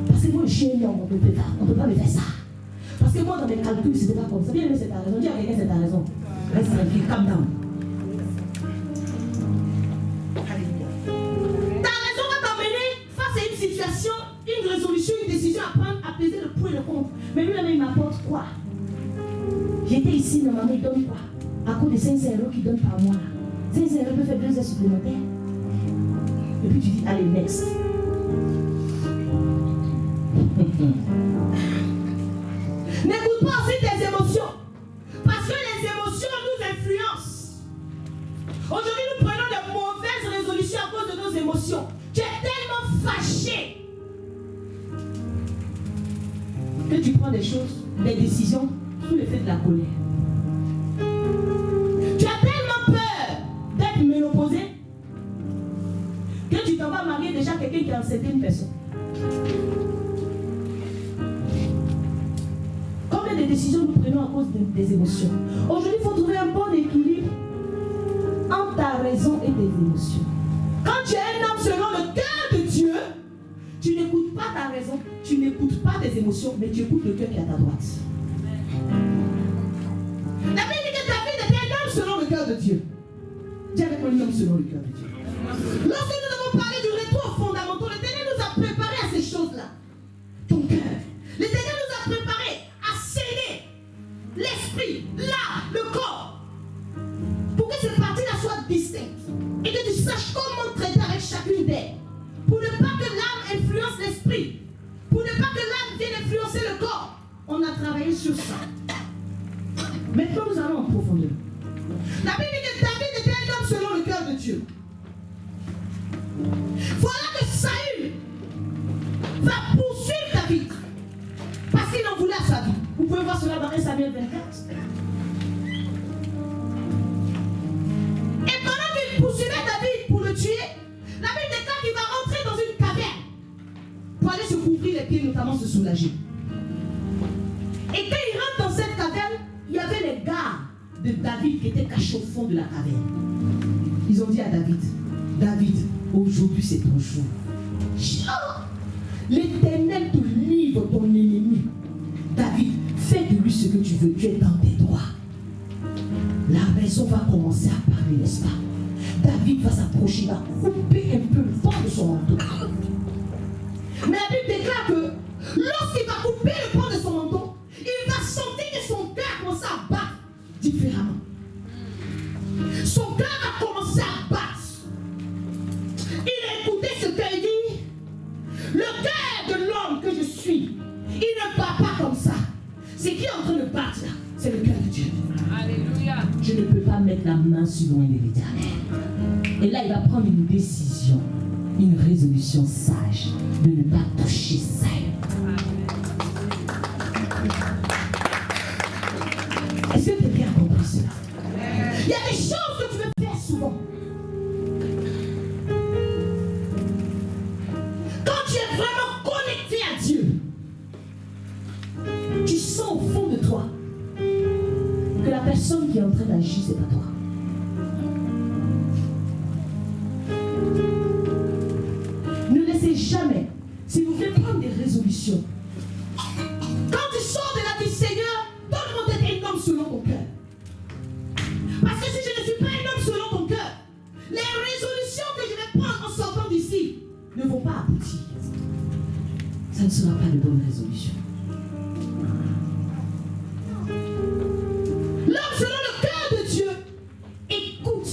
Parce que moi, je suis un homme, on ne peut pas me faire ça. Parce que moi, dans mes calculs, c'était pas comme ça. Bien, mais c'est ta raison. Dis à quelqu'un, c'est ta raison. Reste tranquille, calm down. Ta raison va t'emmener face à une situation, une résolution, une décision à prendre, à peser le pour et le contre. Mais lui, il m'apporte quoi? J'étais ici, normalement, il donne quoi? À cause de 500 € qu'il donne par mois. 500 € peut faire 2 heures supplémentaires. Et puis tu dis, allez, next. N'écoute pas aussi tes émotions. Parce que les émotions nous influencent. Aujourd'hui, nous prenons de mauvaises résolutions à cause de nos émotions. Tu es tellement fâché que tu prends des choses, des décisions sous l'effet de la colère. Tu as tellement peur d'être ménopausé que tu t'en vas marier déjà quelqu'un qui a enceinte une personne. Combien de décisions nous prenons à cause des émotions? Aujourd'hui, il faut trouver un bon équilibre entre ta raison et tes émotions. Quand tu es un homme selon le cœur de Dieu, tu n'écoutes pas ta raison, tu n'écoutes pas tes émotions, mais tu écoutes le cœur qui est à ta droite. La Bible dit que David était un homme selon le cœur de Dieu. Dis avec moi, un homme selon le cœur de Dieu. Lorsque nous avons parlé du retour aux fondamentaux, l'Éternel nous a préparé à ces choses-là. Ton cœur. L'Éternel nous a préparé à sceller l'esprit, l'âme, le corps. Pour que ces parties-là soient distinctes. Et que tu saches comment traiter avec chacune d'elles. Pour ne pas que l'âme influence l'esprit. Pour ne pas que l'âme vienne influencer le corps. On a travaillé sur ça. Maintenant, nous allons en profondeur. La Bible dit que David était un homme selon le cœur de Dieu. Voilà que Saül va poursuivre David parce qu'il en voulait à sa vie. Vous pouvez voir cela dans 1 Samuel 24. Et pendant qu'il poursuivait David pour le tuer, la Bible déclare qu'il va rentrer dans une caverne pour aller se couvrir les pieds, notamment se soulager. Et quand il rentre dans cette caverne, il y avait les gars de David qui étaient cachés au fond de la caverne. Ils ont dit à David, David, aujourd'hui c'est ton jour. L'Éternel te livre ton ennemi. David, fais de lui ce que tu veux, tu es dans tes droits. La raison va commencer à parler, n'est-ce pas? David va s'approcher, va couper un peu le fond de son manteau. Mais la Bible déclare que lorsqu'il va couper le fond de son manteau, il va sentir que son cœur commence à battre différemment. Son cœur a commencé à battre. Il a écouté ce qu'il dit. Le cœur de l'homme que je suis, il ne bat pas comme ça. Ce qui est en train de battre là, c'est le cœur de Dieu. Alléluia. Je ne peux pas mettre la main sur loin de l'Éternel. Et là, il va prendre une décision, une résolution sage de ne pas toucher ça. Est-ce que tu as bien compris cela? Il y a des choses que tu veux faire souvent. Quand tu es vraiment connecté à Dieu, tu sens au fond de toi que la personne qui est en train d'agir, c'est pas toi. Ne laissez jamais, si vous voulez prendre des résolutions, quand tu sors de là du Seigneur, donne-moi d'être un homme selon ton cœur. Parce que si je ne suis pas un homme selon ton cœur, les résolutions que je vais prendre en sortant d'ici ne vont pas aboutir. Ça ne sera pas de bonnes résolutions. L'homme selon le cœur de Dieu écoute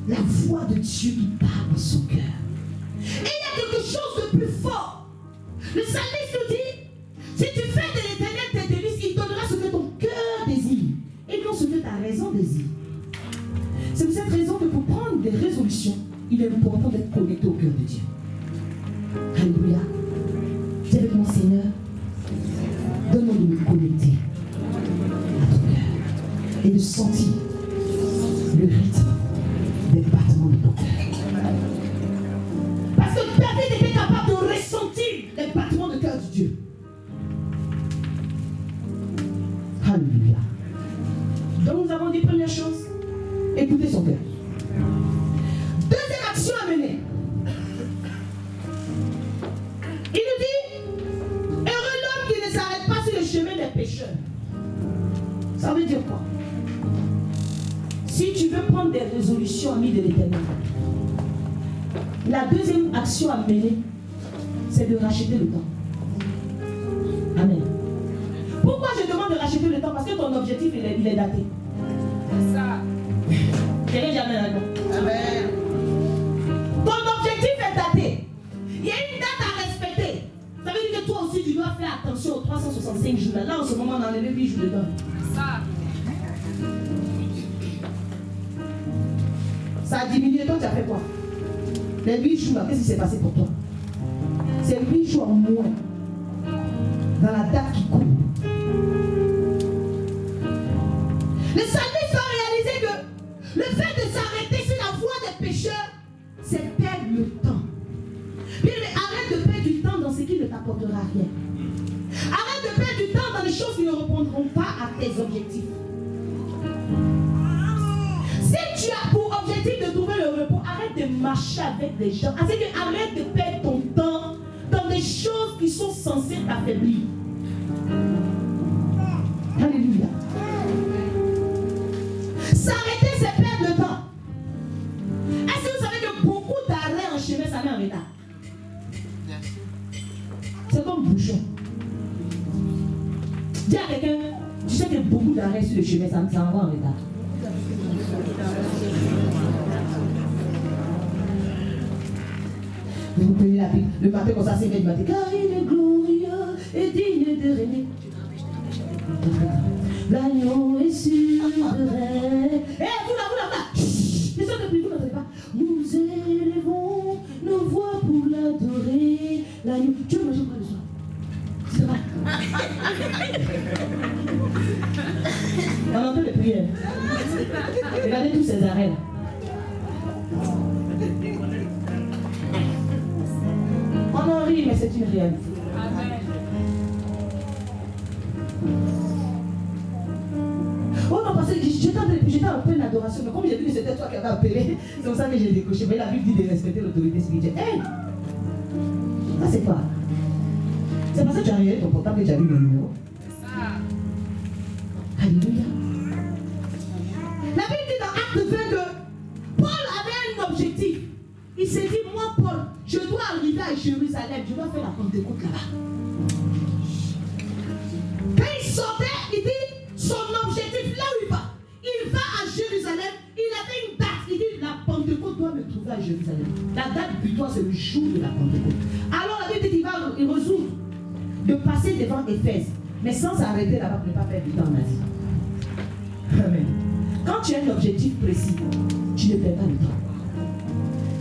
la voix de Dieu qui parle dans son cœur. Et il y a quelque chose de plus fort. Le psalmiste nous dit, si tu fais de l'Éternel tes délices, il donnera ce que ton cœur désire et non ce que ta raison désire. C'est pour cette raison que pour prendre des résolutions, il est important d'être connecté au cœur de Dieu. Alléluia. Dis avec mon Seigneur, donne-moi de me connecter à ton cœur et de sentir le rythme des battements de ton cœur. Parce que David était capable de ressentir les battements de cœur de Dieu. pécheurs. Ça veut dire quoi? Si tu veux prendre des résolutions, amis de l'Éternel, la deuxième action à mener, c'est de racheter le temps. Amen. Pourquoi je demande de racheter le temps? Parce que ton objectif, il est daté. C'est ça. Quelqu'un jamais d'accord. Amen. Ton objectif est daté. Il y a une date à respecter. Ça veut dire que toi aussi, tu dois faire attention aux 365 jours. Là, en ce moment, on a enlevé 8 jours dedans. C'est ça. Ça a diminué. Toi, tu as fait quoi? Les 8 jours, là, qu'est-ce qui s'est passé pour toi? C'est 8 jours en moins dans la date qui court. Le psalmiste va réaliser que le fait de s'arrêter sur la voie des pécheurs, c'est perdre le temps. Puis, mais arrête de perdre du temps dans ce qui ne t'apportera rien. Arrête de perdre du temps dans les choses qui ne répondront pas à tes objectifs. Si tu as pour objectif de trouver le repos, arrête de marcher avec des gens. Arrête de perdre ton temps dans des choses qui sont censées t'affaiblir. Alléluia. S'arrêter, c'est perdre le temps. Est-ce que vous savez que beaucoup d'arrêts en chemin, ça met en retard? C'est comme bouchon. Dis à quelqu'un, tu sais que beaucoup d'arrêts sur le chemin, ça envoie en retard. Vous prenez la Bible, le matin comme ça, c'est bien du matin. Car il est glorieux et digne de régner. L'agneau est sûr de règne. Eh, vous là. Chut, les autres depuis vous n'entendez pas. Nous élevons nos voix pour l'adorer. L'agneau. Tu veux manger quoi le soir? C'est vrai. On entend les prières. Regardez tous ces arrêts là. On en rit, mais c'est une réalité. Amen. Oh non, parce que j'étais en pleine adoration, mais comme j'ai vu que c'était toi qui avais appelé, c'est comme ça que j'ai décoché. Mais la Bible dit de respecter l'autorité spirituelle. Hey! Ça c'est quoi? C'est parce que tu as regardé ton portable et tu as vu le numéro. C'est ça. Alléluia. La Bible dit dans Acte 20 que Paul avait un objectif. Il s'est dit, moi Paul, je dois arriver à Jérusalem, je dois faire la Pentecôte là-bas. Quand il sortait, il dit, son objectif, là où il va à Jérusalem, il avait une date, il dit, la Pentecôte doit me trouver à Jérusalem. La date butoir, c'est le jour de la Pentecôte. Alors la Bible dit qu'il résout de passer devant Éphèse, mais sans s'arrêter là-bas pour ne pas perdre du temps en Asie. Amen. Quand tu as un objectif précis, tu ne perds pas le temps.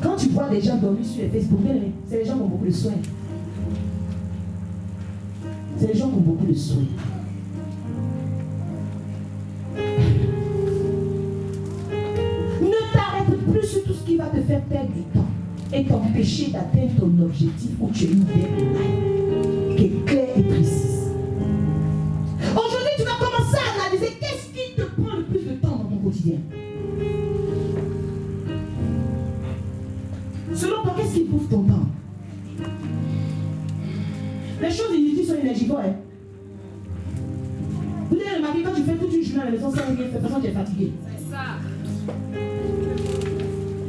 Quand tu vois des gens dormir sur les Facebook, c'est les gens qui ont beaucoup de soins. C'est les gens qui ont beaucoup de soins. Ne t'arrête plus sur tout ce qui va te faire perdre du temps et t'empêcher d'atteindre ton objectif où tu as une idée qui est claire et précise. Aujourd'hui, tu vas commencer à analyser qu'est-ce qui te prend le plus de temps dans ton quotidien. Selon toi, qu'est-ce qui bouffe ton temps? Les choses inutiles sont énergivores. Hein? Vous avez remarqué quand tu fais toute une journée à la maison sans rien faire, de toute façon tu es fatigué. C'est ça.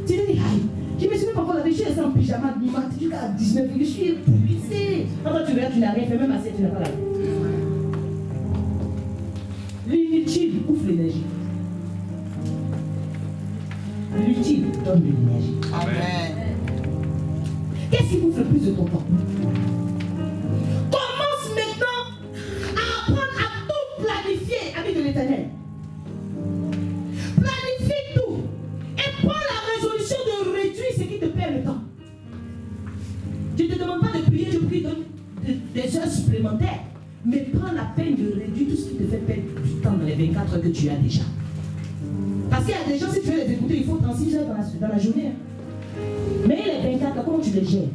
Tu te dis, aïe, je me suis même encore lavé, je suis resté en pyjama du matin jusqu'à 19h, je suis épuisé. Quand toi tu regardes, tu n'as rien fait, même assez, tu n'as pas lavé. L'inutile bouffe l'énergie. L'utile donne de l'énergie. Amen. Qu'est-ce qui bouffe le plus de ton temps? Commence maintenant à apprendre à tout planifier avec de l'Éternel. Planifie tout et prends la résolution de réduire ce qui te perd le temps. Je ne te demande pas de prier, je prie des heures supplémentaires, mais prends la peine de réduire tout ce qui te fait perdre du temps dans les 24 heures que tu as déjà. Parce qu'il y a des gens, si tu veux les écouter, il faut 36 heures dans la journée. Mais les 24 heures, comment tu les gères?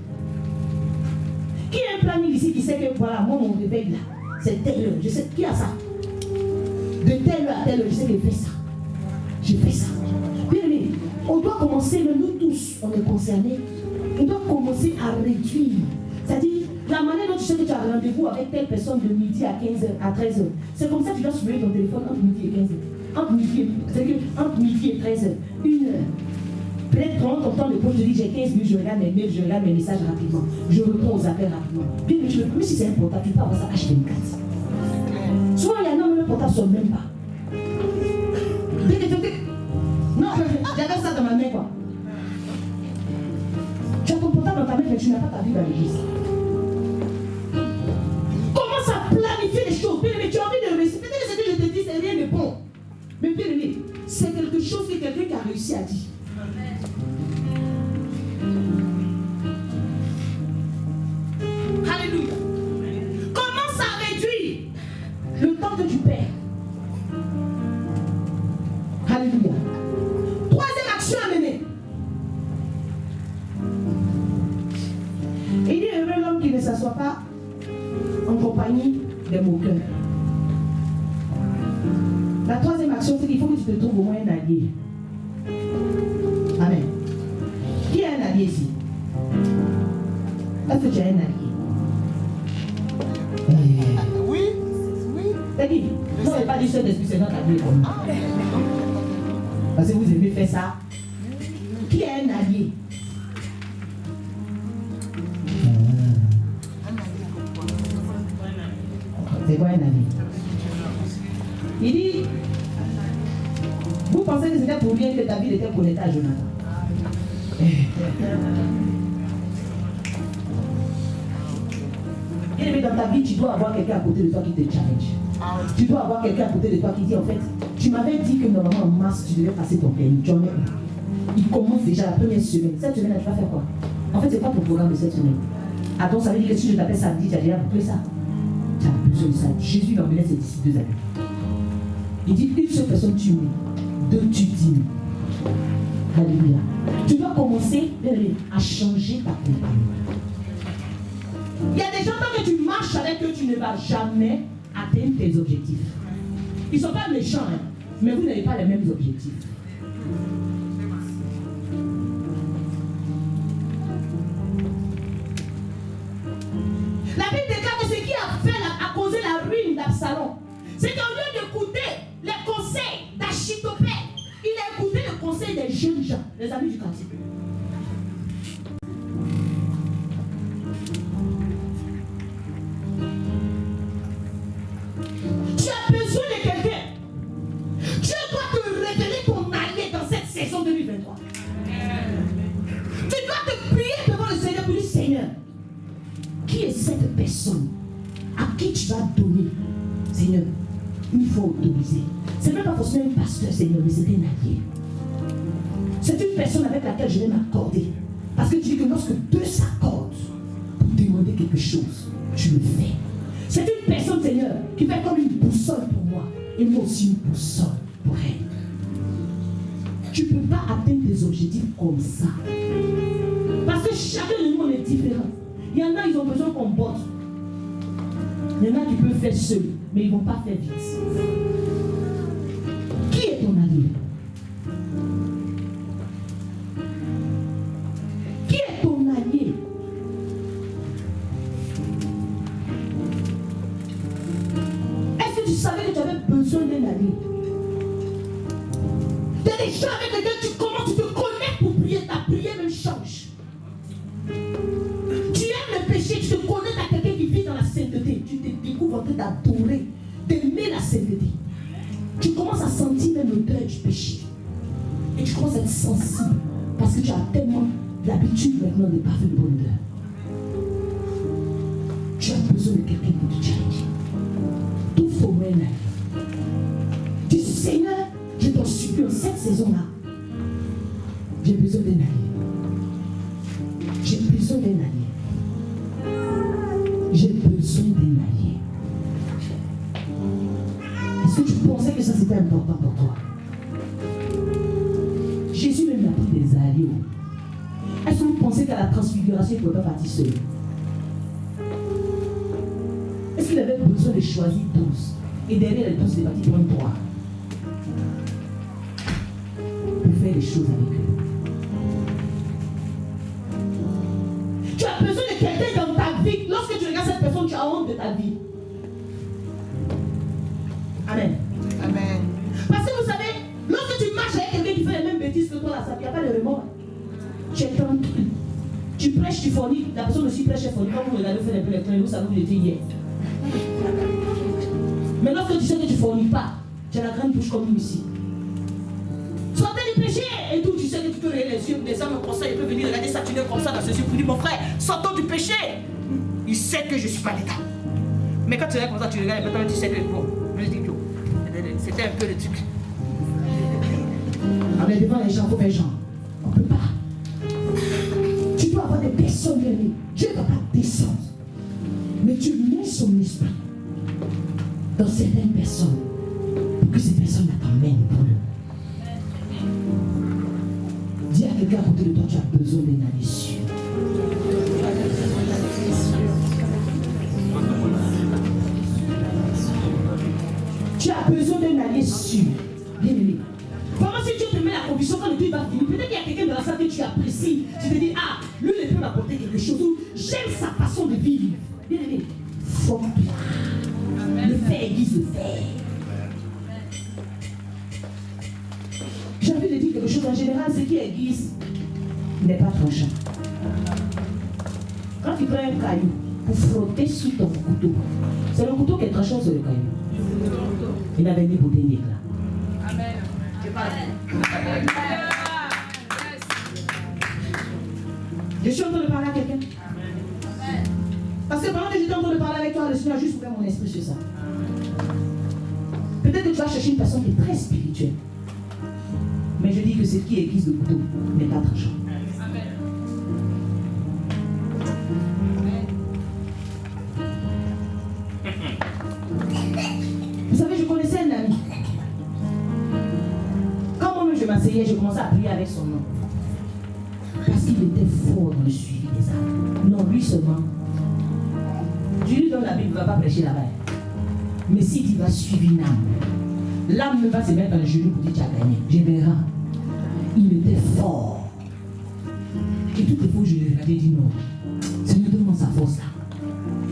Qui a un planning ici qui sait que voilà, moi mon réveil là, c'est telle heure, je sais qui a ça. De telle heure à telle heure, je sais que je fais ça. Je fais ça. Bien aimé, on doit commencer, nous tous, on est concernés, on doit commencer à réduire. C'est-à-dire, La manière dont tu sais que tu as rendez-vous avec telle personne de midi à 15h, à 13h, c'est comme ça que tu dois surveiller ton téléphone entre midi et 15h. Entre midi et 13h, 1 heure. Peut-être prendre ton temps de pause, je dis j'ai 15 minutes, je regarde mes mails, je regarde mes messages rapidement. Je réponds aux appels rapidement. Bien, même si c'est un portable, tu peux avoir ça H24. Souvent, il y en a même un portable sur même pas. Non, j'avais ça dans ma main quoi. Tu as ton portable dans ta main, mais tu n'as pas ta Bible à l'église. Commence à planifier les choses. Bien aimé, tu as envie de réussir. Peut-être que ce que je te dis, c'est rien de bon. Mais bien aimé, c'est quelque chose que quelqu'un qui a réussi a dit. Alléluia. Commence à réduire le temps que tu perds. Alléluia. Troisième action à mener. Il dit heureux l'homme qui ne s'assoit pas en compagnie des moqueurs. La troisième action, c'est qu'il faut que tu te trouves au moins un allié. Amen. Qui a un allié ici? Est-ce que tu as un allié? Oui. Oui. T'as dit? Non, mais pas du seul esprit, c'est notre allié comme nous. Parce que vous aimez faire ça. Qui a un allié? C'est quoi un allié? Il dit, vous pensez que c'était pour bien que David était connecté à Jonathan? Bien aimé, dans ta vie, tu dois avoir quelqu'un à côté de toi qui te challenge. Tu dois avoir quelqu'un à côté de toi qui dit, en fait, tu m'avais dit que normalement en mars, tu devais passer ton permis. Tu en es où? Il commence déjà la première semaine. Cette semaine, tu vas faire quoi? En fait, c'est pas ton programme de cette semaine. Attends, ça veut dire que si je t'appelle samedi, tu as déjà bouclé ça. Tu as besoin de ça. Jésus va emmener ses disciples 2 années. Il dit, une seule personne tu mets, 2 tu dîmes. Alléluia. Tu dois commencer à changer ta compagnie. Il y a des gens, tant que tu marches avec eux, tu ne vas jamais atteindre tes objectifs. Ils ne sont pas méchants, hein, mais vous n'avez pas les mêmes objectifs. La Bible déclare que ce qui a causé la ruine d'Absalom, c'est qu'au lieu d'écouter les conseils d'Achitophel, il a écouté le conseil des jeunes gens, les amis du quartier. Tu as besoin de quelqu'un. Dieu doit te révéler ton allié dans cette saison 2023. Tu dois te prier devant le Seigneur pour dire, Seigneur, qui est cette personne à qui tu vas donner, Seigneur, une fois autorisé. C'est même pas forcément un pasteur, Seigneur, mais c'est un allié. C'est une personne avec laquelle je vais m'accorder. Parce que tu dis que lorsque 2 s'accordent pour demander quelque chose, tu le fais. C'est une personne, Seigneur, qui fait comme une boussole pour moi. Et moi aussi une boussole pour elle. Tu ne peux pas atteindre tes objectifs comme ça. Parce que chacun de nous est différent. Il y en a, ils ont besoin qu'on botte. Il y en a qui peuvent faire seul, mais ils ne vont pas faire vite. Qui est ton allié? Qui est ton allié? Est-ce que tu savais que tu avais besoin d'un allié? Il y a des gens avec lesquels tu te connectes pour prier, ta prière même change. Tu aimes le péché, tu te connectes à quelqu'un qui vit dans la sainteté. Tu te découvres en train d'adorer, d'aimer la sainteté. Tu commences à sentir même l'odeur du péché. Et tu commences à être sensible. Parce que tu as tellement l'habitude maintenant de parfum de bonne odeur. Tu as besoin de quelqu'un pour te challenger. Tout faut moi. Dis, Seigneur, je t'en supplie en cette saison-là. J'ai besoin d'un allié. J'ai besoin d'un allié. J'ai besoin d'un allié. Est-ce que tu pensais que ça c'était important pour toi? Jésus même a pris des alliés. Est-ce que vous pensez qu'à la transfiguration, il ne pouvait pas partir seul? Est-ce qu'il avait besoin de choisir 12? Et derrière les 12, il est parti prendre 3 pour faire les choses avec eux. Tu as besoin de quelqu'un dans ta vie. Lorsque tu Amen. Amen. Parce que vous savez, lorsque tu marches avec quelqu'un qui fait les mêmes bêtises que toi, là, il n'y a pas de remords. Tu es tranquille. Tu prêches, tu forniques. La personne aussi prêche, elle fornique. Quand vous regardez, vous faites un peu les trains, vous savez où vous étiez hier. Mais lorsque tu sais que tu ne forniques pas, tu as la grande bouche comme nous ici. Sortez du péché et tout, tu sais que tu peux regarder les yeux, les hommes comme ça, ils peuvent venir regarder Saturne comme ça dans ses yeux pour dire mon frère, sortons du péché. Il sait que je ne suis pas l'état. Mais quand tu regardes comme ça, tu regardes maintenant, tu sais que bon, je dis c'était un peu le truc. On est devant les gens, il faut faire genre. On ne peut pas. Tu dois avoir des personnes aimées. Dieu ne va pas descendre. Mais tu mets son esprit dans certaines personnes pour que ces personnes t'emmènent pour eux. Dis à quelqu'un à côté de toi, tu as besoin d'un aller sûr. Tu as besoin d'un allié sûr. Bien aimé. Comment si Dieu te met la conviction quand le Dieu va venir? Peut-être qu'il y a quelqu'un dans la salle que tu apprécies. Tu te dis, ah, lui, il peut m'apporter quelque chose. J'aime sa façon de vivre. Bien aimé. Forme-toi. Le fait aiguise le fait. J'ai envie de dire quelque chose. En général, ce qui aiguise n'est pas tranchant. Quand tu prends un caillou pour frotter sur ton couteau, c'est le couteau qui est tranchant sur le caillou. Il n'avait ni beauté ni éclat. Amen. Je suis en train de parler à quelqu'un. Parce que pendant que j'étais en train de parler avec toi, le Seigneur a juste ouvert mon esprit sur ça. Peut-être que tu vas chercher une personne qui est très spirituelle. Mais je dis que ce qui aiguise le couteau n'est pas tranchant. Vous savez, je connaissais un ami. Quand moi-même je m'asseyais, je commençais à prier avec son nom. Parce qu'il était fort dans le suivi des âmes. Non, lui seulement. Je lui donne la Bible, il ne va pas prêcher là-bas. Mais si tu vas suivre une âme, l'âme ne va se mettre dans le genou pour dire tu as gagné. Je verrai. Il était fort. Et tout les fois, je lui ai dit non. Seigneur, donne-moi sa force là.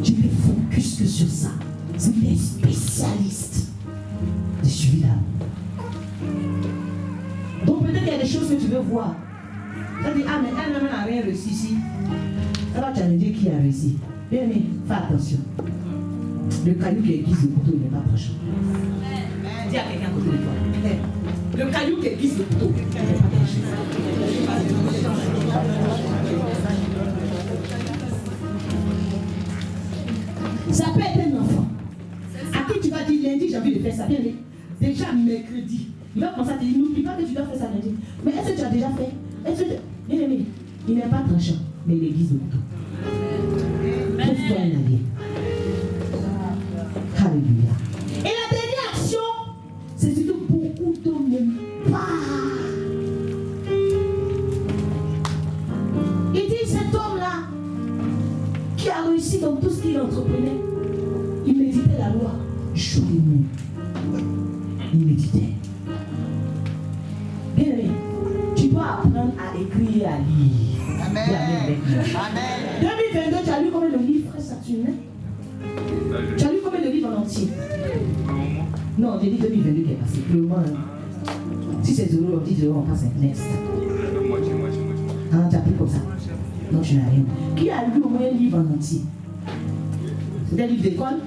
Je ne focus que sur ça. C'est des spécialistes de suivi d'âme. Donc peut-être qu'il y a des choses que tu veux voir. Tu vas dire, ah mais elle-même n'a rien réussi ici. Ça va challenger qui a réussi. Bien aimé, fais attention. Le caillou qui aiguise le couteau n'est pas proche. Dis à quelqu'un à côté de toi. Le caillou qui aiguise le couteau n'est pas proche. Ça peut être un enfant à qui tu vas dire lundi j'ai envie de faire ça. Bien aimé. Déjà mercredi. Il va commencer à te dire, n'oublie pas que tu dois faire ça lundi. Mais est-ce que tu as déjà fait? Est-ce que tu... Bien aimé, il n'est pas tranchant, mais il aiguise le couteau. Trouve-toi un allié. Alléluia. Et la dernière action, c'est ce que beaucoup d'hommes n'aiment pas. Il dit, cet homme-là, qui a réussi dans tout ce qu'il entreprenait, il méditait la loi jour et nuit. Il méditait. Bien aimé, tu dois apprendre à écrire et à lire. Amen. Amen. 2022, tu as lu combien de livres, frère Saturnin? Tu as lu combien de livres en entier? Non, j'ai dit 2022 qui est passé. Le mois, si c'est 0, on dit 0, on passe un next. Ah, tu as pris comme ça. Non, tu n'as rien. Qui a lu au moins un livre en entier? C'était un livre d'école?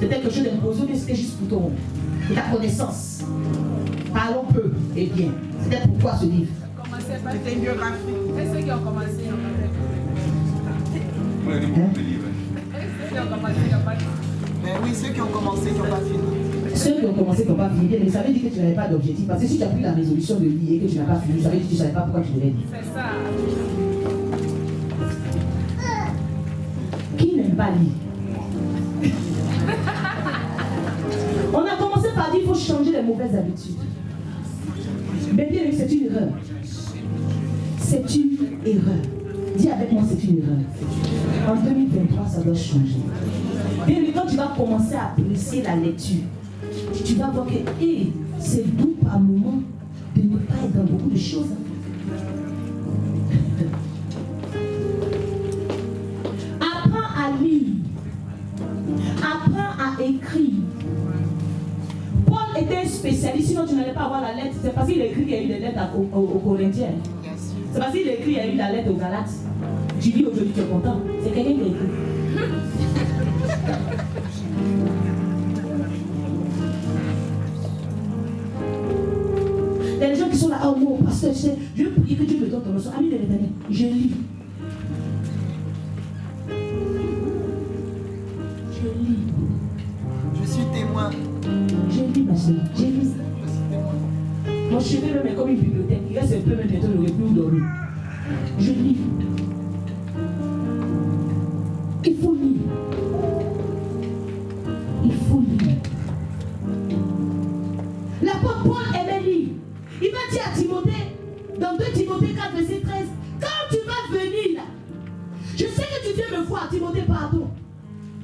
C'était quelque chose d'imposé, mais c'était juste pour ta connaissance. Parlons peu et bien. C'était pourquoi ce livre? C'était une biographie. Et ceux qui ont commencé, ils ont pas fini. Oui, ceux qui ont commencé, qui n'ont pas fini. Ceux qui ont commencé, qui n'ont pas fini, mais ça veut dire que tu n'avais pas d'objectif. Parce que si tu as pris la résolution de lire et que tu n'as pas fini, ça veut dire que tu ne savais pas pourquoi tu devais lire. C'est ça. Qui n'aime pas lire? On a commencé par dire qu'il faut changer les mauvaises habitudes. Mais bien, c'est une erreur. C'est une erreur. Dis avec moi, c'est une erreur. En 2023, ça doit changer. Bien, quand tu vas commencer à apprécier la lecture, tu vas voir que c'est doux par moment de ne pas être dans beaucoup de choses. Apprends à lire. Apprends à écrire. spécialiste, sinon tu n'allais pas avoir la lettre. C'est parce qu'il a écrit qu'il y a eu des lettres aux Corinthiens. C'est parce qu'il a écrit qu'il y a eu la lettre aux Galates. Tu dis aujourd'hui tu es content. C'est quelqu'un qui a écrit. Il y a des gens qui sont là, oh non, pasteur, je veux prier que Dieu me donne ton leçon. Ami de l'Éternel, je lis. Je suis témoin. Je lis, ma soeur, je lis. Mon chevet même est comme une bibliothèque. Il reste un peu, même bientôt, je n'aurai plus où dormir. Je lis. Il faut lire. Il faut lire. L'apôtre Paul aimait lire. Il va dire à Timothée, dans 2 Timothée 4, verset 13, quand tu vas venir là, je sais que tu viens me voir, Timothée, pardon.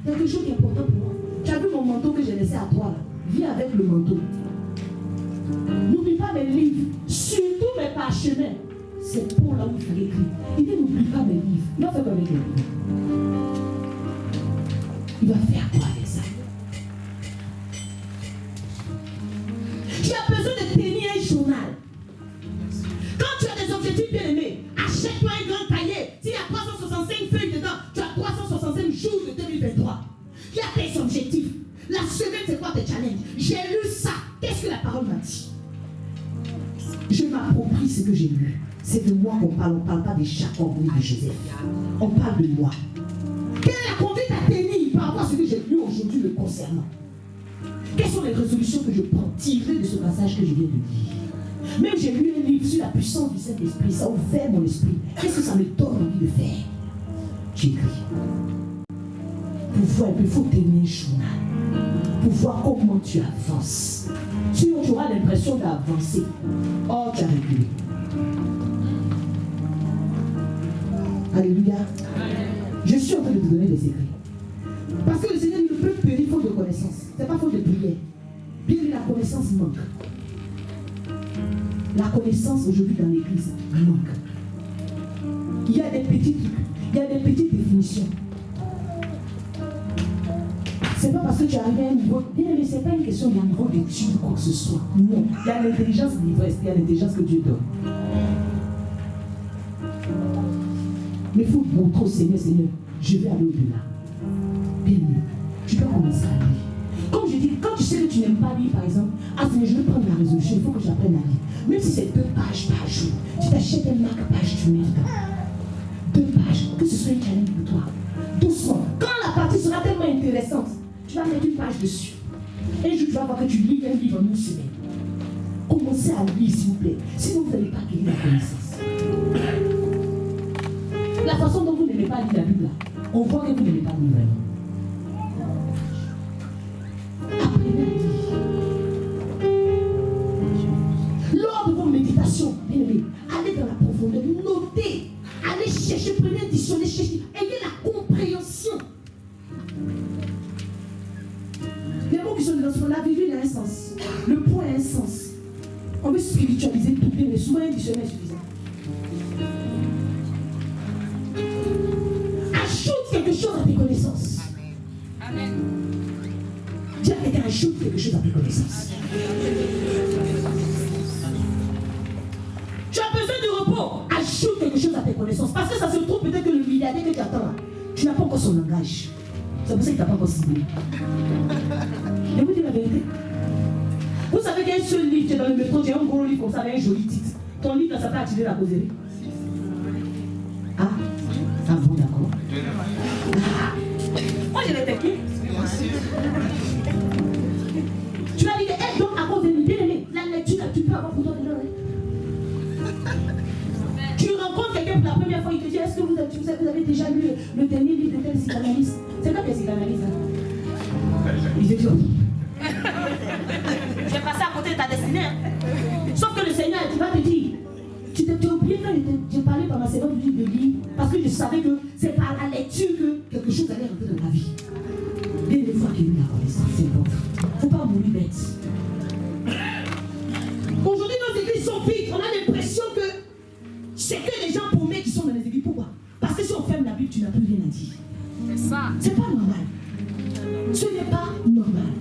Il y a quelque chose qui est important pour moi. Tu as vu mon manteau que j'ai laissé à toi là. Viens avec le manteau. N'oublie pas mes livres, surtout mes parchemins. C'est pour là où il faut écrire. Il dit n'oublie pas mes livres. Il va faire quoi avec les livres? Il va faire quoi avec ça? Tu as besoin de tenir un journal. Quand tu as des objectifs bien aimés, achète-toi un grand cahier. S'il y a 365 feuilles dedans, tu as 365 jours de 2023. Il y a tes objectifs. La semaine, c'est quoi tes challenges? J'ai lu ça. Qu'est-ce que la parole m'a dit? Je m'approprie ce que j'ai lu. C'est de moi qu'on parle. On ne parle pas de Jacob ni de Joseph. On parle de moi. Quelle est la conduite à tenir par rapport à ce que j'ai lu aujourd'hui le concernant? Quelles sont les résolutions que je prends tirées de ce passage que je viens de lire? Même j'ai lu un livre sur la puissance du Saint-Esprit. Ça a ouvert mon esprit. Qu'est-ce que ça me donne envie de faire? J'écris. Pour voir, il faut tenir un journal. Pour voir comment tu avances. Sinon, tu auras l'impression d'avancer. Oh, tu as reculé. Alléluia. Je suis en train de te donner des secrets. Parce que le Seigneur ne peut périr faute de connaissance. Ce n'est pas faute de prière. Bien que la connaissance manque. La connaissance aujourd'hui dans l'église manque. Il y a des petits trucs. Il y a des petites définitions. C'est pas parce que tu arrives à un niveau. Bien aimé, c'est pas une question d'un niveau d'étude ou quoi que ce soit. Non. Il y a l'intelligence de l'ivresse, il y a l'intelligence que Dieu donne. Mais il faut montrer au Seigneur, Seigneur, je vais aller au-delà. Bien aimé, tu dois commencer à lire. Comme je dis, quand tu sais que tu n'aimes pas lire, par exemple, ah Seigneur, je vais prendre la résolution, il faut que j'apprenne à lire. Même si c'est 2 pages par jour, tu t'achètes un marque-page, tu mets dedans. 2 pages, que ce soit un challenge pour toi. Doucement. Quand la partie sera tellement intéressante, tu vas mettre une page dessus. Un jour, tu vas voir que tu lis un livre en une semaine. Commencez à lire, s'il vous plaît. Sinon, vous n'allez pas acquérir la connaissance. La façon dont vous n'aimez pas lire la Bible, on voit que vous n'aimez pas lire vraiment. Apprenez à lire. Lors de vos méditations, bien aimés, allez dans la profondeur, notez, allez chercher, prenez un dictionnaire, cherchez, ayez la compréhension. Les mots qui sont dans la Bible, il a un sens. Le point a un sens. On veut spiritualiser tout bien, mais souvent un dictionnaire est suffisant. Ajoute quelque chose à tes connaissances. Amen. Dis à quelqu'un, ajoute quelque chose à tes connaissances. Tu as besoin de repos. Ajoute quelque chose à tes connaissances. Parce que ça se trouve peut-être que le milliardaire que tu attends là, tu n'as pas encore son langage. C'est pour ça qu'il ne t'a pas encore ciblé. Et vous dites la vérité. Vous savez qu'il y a un seul livre, tu es dans le métro, tu as un gros livre comme ça avec un joli titre. Ton livre, ça peut attirer la causerie. Ah, bon, d'accord. Moi, je l'ai technique. Tu as dit, hey, donc, à cause de l'idée, la lecture, tu peux avoir pour toi dedans. Tu rencontres quelqu'un pour la première fois, il te dit, est-ce que vous avez déjà lu le dernier livre de tel psychanalyste? C'est quoi tes psychanalystes? Il te dit, j'ai passé à côté de ta destinée. Hein. Sauf que le Seigneur, tu vas te dire, tu t'es oublié quand j'ai parlé pendant ces 20 minutes de livre, parce que je savais que c'est par la lecture que quelque chose allait rentrer dans ta vie. Dès les fois qu'il y a eu la connaissance, c'est important. Il ne faut pas mourir bête. Aujourd'hui, nos églises sont vides. On a l'impression que c'est que les gens paumés qui sont dans les églises. Pourquoi? Parce que si on ferme la Bible, tu n'as plus rien à dire. C'est ça. C'est pas normal. Ce n'est pas normal.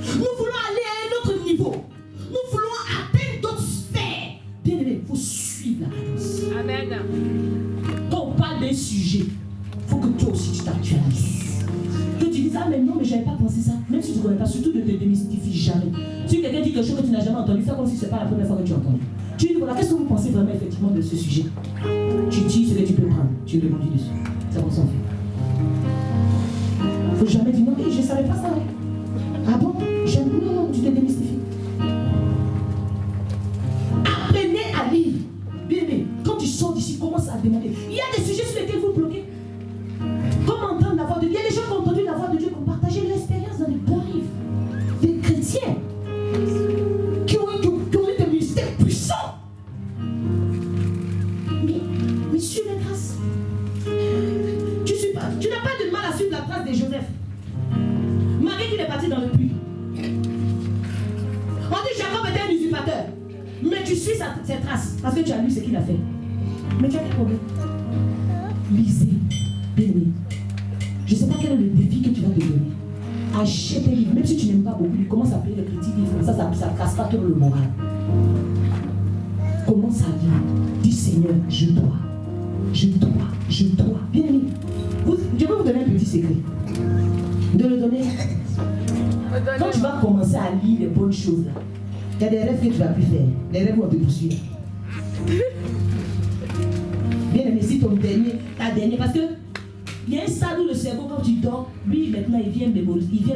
Nous voulons aller à un autre niveau. Nous surtout ne te démystifie jamais. Si quelqu'un dit quelque chose que tu n'as jamais entendu, fais comme si ce n'est pas la première fois que tu as entendu. Tu dis voilà, qu'est-ce que vous pensez vraiment effectivement de ce sujet? Tu dis ce que tu peux prendre, tu rebondis dessus. Ça va s'en faire. Il ne faut jamais dire non, je ne savais pas ça. Ah bon? Non, tu te démystifies. Apprenez à lire. Bien aimé, quand tu sors d'ici, commence à demander. Il y a des sujets sur lesquels vous bloquez. Comment entendre la voix de Dieu? Il y a des gens qui ont entendu la voix de Dieu, qui ont partagé l'expérience dans les bons livres. Des chrétiens qui ont eu des mystères puissants. Mais suis la grâce. Tu n'as pas de mal à suivre la trace de Joseph. Malgré qu'il est parti dans le puits. On dit Jacob était un usurpateur. Mais tu suis ses traces parce que tu as lu ce qu'il a fait. Mais tu as quel problème? Lisez, bien-aimé. Je ne sais pas quel est le défi que tu vas te donner. Achète un livre, même si tu n'aimes pas beaucoup, commence à payer le petit livre. Ça ne casse pas trop le moral. Commence à lire. Dis Seigneur, je dois. Bien-aimé, je vais vous donner un petit secret. De le donner. Quand tu vas commencer à lire les bonnes choses, là, il y a des rêves que tu ne vas plus faire. Les rêves vont te poursuivre. Bien aimé, si ta dernière, parce que il y a un stade où le cerveau, quand tu dors, lui maintenant il vient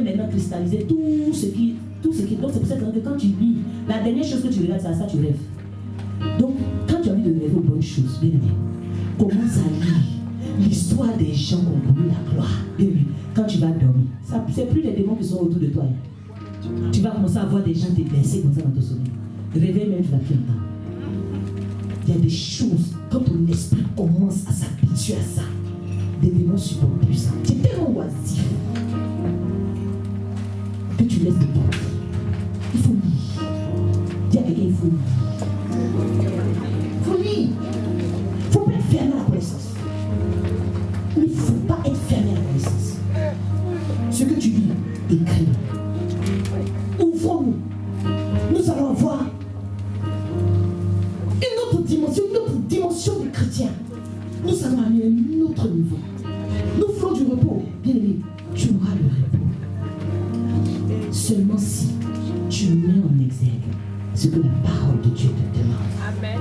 maintenant cristalliser tout ce qui. Donc c'est pour ça que quand tu lis, la dernière chose que tu regardes, c'est à ça tu rêves. Donc quand tu as envie de rêver aux bonnes choses, bien aimé, commence à lire l'histoire des gens qui ont connu la gloire. Bien aimé, quand tu vas dormir, c'est plus les démons qui sont autour de toi. Tu vas commencer à voir des gens te blesser comme ça dans ton sommeil. Réveille même, tu vas plus entendre. Il y a des choses, quand ton esprit commence à s'habituer à ça, des démons super puissants. Tu es tellement oisif que tu laisses des portes. Il faut lire. Dis à quelqu'un, il faut lire. Il faut lire. Il ne faut pas être fermé à la connaissance. Il ne faut pas être fermé à la connaissance. Ce que tu lis, écris. Ouvrons-nous. Nous allons avoir une autre dimension du chrétien. Nous allons aller à un autre niveau. Nous ferons du repos. Bien aimé, tu auras le repos. Seulement si tu mets en exergue ce que la parole de Dieu te demande. Amen.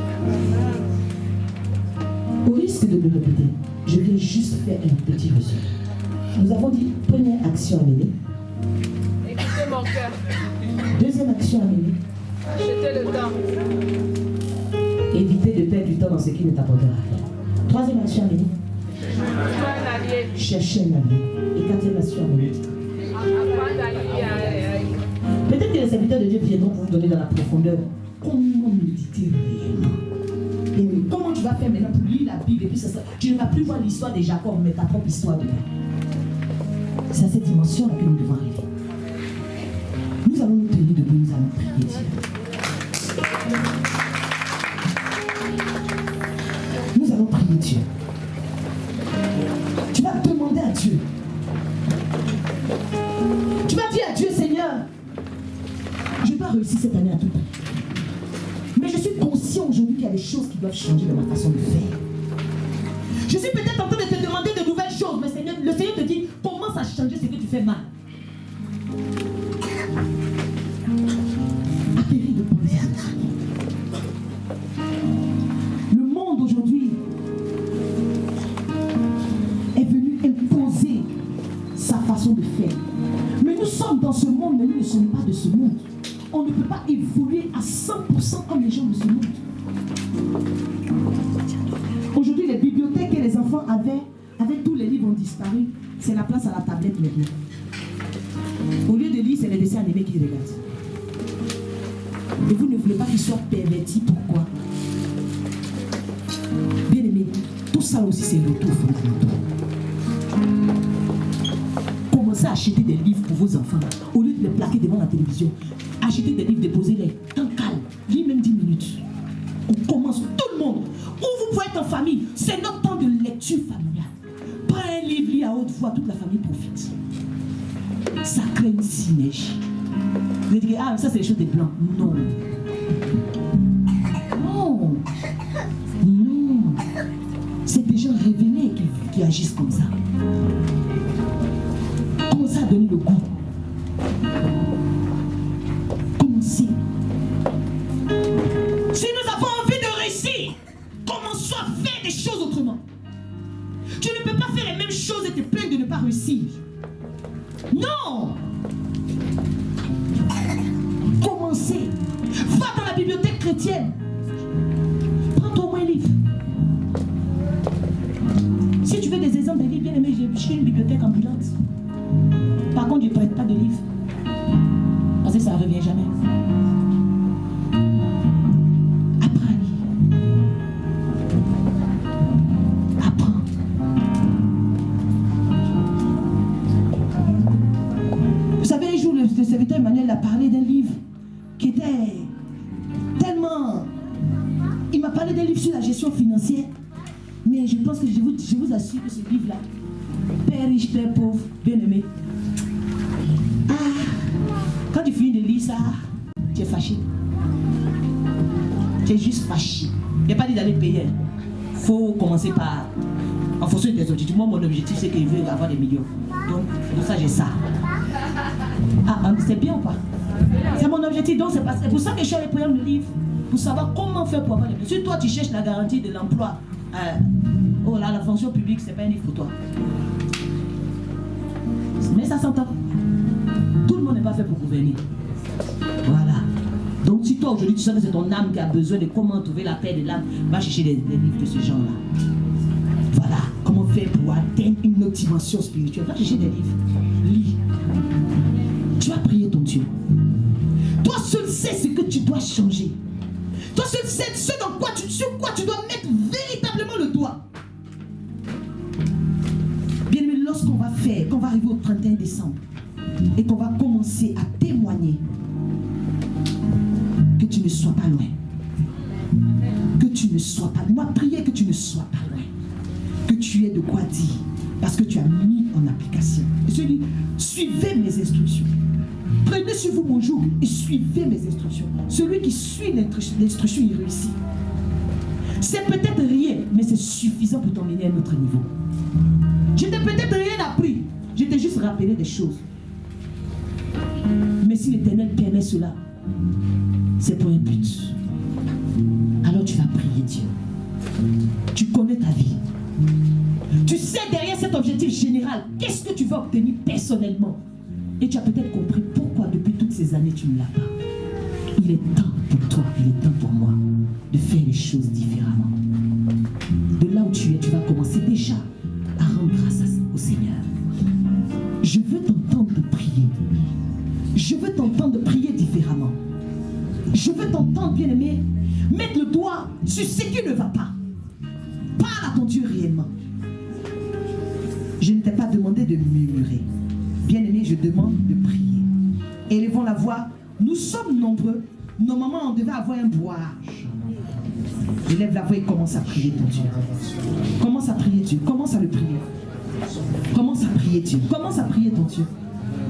Au risque de me répéter, je viens juste faire un petit résumé. Nous avons dit première action à mener. Écoutez mon cœur. Deuxième action à mener. Achetez le temps. Éviter de perdre du temps dans ce qui ne t'apportera rien. Troisième action à mener. Sois un allié. Chercher un allié. Et quatrième action à mener. Apprendre à lire. Peut-être que les serviteurs de Dieu viendront vous donner dans la profondeur comment méditer réellement. Et comment tu vas faire maintenant pour lire la Bible et puis ça, tu ne vas plus voir l'histoire de Jacob, mais ta propre histoire dedans. C'est à cette dimension-là que nous devons arriver. Nous allons nous tenir debout, nous allons prier Dieu. Nous allons prier Dieu. Tu vas demander à Dieu. Tu vas dire à Dieu, Seigneur, je n'ai pas réussi cette année à tout prix. Mais je suis conscient aujourd'hui qu'il y a des choses qui doivent changer dans ma façon de faire. Je suis peut-être en train de te demander de nouvelles choses, mais Seigneur, le Seigneur te dit, commence à changer ce que tu fais mal. Atterris de penser à ça. Le monde aujourd'hui est venu imposer sa façon de faire. Mais nous sommes dans ce monde, mais nous ne sommes pas de ce monde. On ne peut pas évoluer à 100% comme les gens de ce monde. Aujourd'hui, les bibliothèques que les enfants avaient, avec tous les livres ont disparu. C'est la place à la tablette maintenant. Au lieu de lire, c'est les dessins animés qu'ils regardent. Et vous ne voulez pas qu'ils soient pervertis. Pourquoi? Bien aimé, tout ça aussi c'est le retour fondamental. Commencez à acheter des livres pour vos enfants. Au lieu de les plaquer devant la télévision, achetez des livres, déposez-les. Temps calme, lis même 10 minutes. On commence, tout le monde. Où vous pouvez être en famille, c'est notre temps de lecture familiale. Prends un livre, lis à haute voix, toute la famille profite. Ça crée une synergie. Vous dites, ah, ça c'est les choses des blancs. Non. Non. Non. C'est des gens révélés qui agissent comme ça. Commencez à donner le goût chrétienne. Prends-toi au moins un livre. Si tu veux des exemples de livres, bien aimé, j'ai une bibliothèque ambulante. Par contre, je ne prête pas de livres. Parce que ça ne revient jamais. Apprends à lire. Apprends. Vous savez, un jour, le serviteur Emmanuel a parlé d'un livre qui était tellement... Il m'a parlé d'un livre sur la gestion financière. Mais je pense que je vous assure que ce livre-là, Père riche, Père pauvre, bien aimé. Quand tu finis de lire ça, tu es fâché. Tu es juste fâché. Il n'y a pas dit d'aller payer. Il faut commencer par... En fonction de tes objectifs. Moi, mon objectif, c'est que je veux avoir des millions. Donc, pour ça, j'ai ça. C'est bien ou pas? C'est mon objectif. Donc, c'est pour ça que je suis allé prendre le livre. Pour savoir comment faire pour avoir des millions. Si toi, tu cherches la garantie de l'emploi, oh là, la fonction publique, c'est pas un livre pour toi. Mais ça s'entend. Tout le monde n'est pas fait pour gouverner. Voilà. Donc si toi aujourd'hui tu sais que c'est ton âme qui a besoin de comment trouver la paix de l'âme, va chercher des livres de ce genre-là. Voilà. Comment faire pour atteindre une autre dimension spirituelle. Va chercher des livres. Lis. Tu vas prier ton Dieu. Toi seul sais ce que tu dois changer. Toi seul sais ce dans quoi sur quoi tu dois mettre véritablement le doigt. Bien aimé, lorsqu'on va faire, qu'on va arriver au 31 décembre et qu'on va commencer à témoigner, que tu ne sois pas loin. Que tu ne sois pas loin. Moi, prier que tu ne sois pas loin. Que tu aies de quoi dire. Parce que tu as mis en application. Et je dis, suivez mes instructions. Prenez sur vous mon joug et suivez mes instructions. Celui qui suit l'instruction, il réussit. C'est peut-être rien, mais c'est suffisant pour t'emmener à un autre niveau. Je n'ai peut-être rien appris. Je t'ai juste rappelé des choses. Mais si l'Éternel permet cela, c'est pour un but. Alors tu vas prier Dieu. Tu connais ta vie. Tu sais derrière cet objectif général, qu'est-ce que tu vas obtenir personnellement. Et tu as peut-être compris pourquoi depuis toutes ces années tu ne l'as pas. Il est temps pour toi, il est temps pour moi de faire les choses différemment. De là où tu es, tu vas commencer déjà à rendre grâce au Seigneur. Je veux t'entendre prier. Je veux t'entendre prier différemment. Je veux t'entendre, bien-aimé, mettre le doigt sur ce qui ne va pas. Parle à ton Dieu réellement. Je ne t'ai pas demandé de murmurer. Bien-aimé, je demande de prier. Élevons la voix. Nous sommes nombreux. Normalement, on devait avoir un bourrage. Élève la voix et commence à prier ton Dieu. Commence à prier Dieu. Commence à le prier. Commence à prier Dieu. Commence à prier ton Dieu.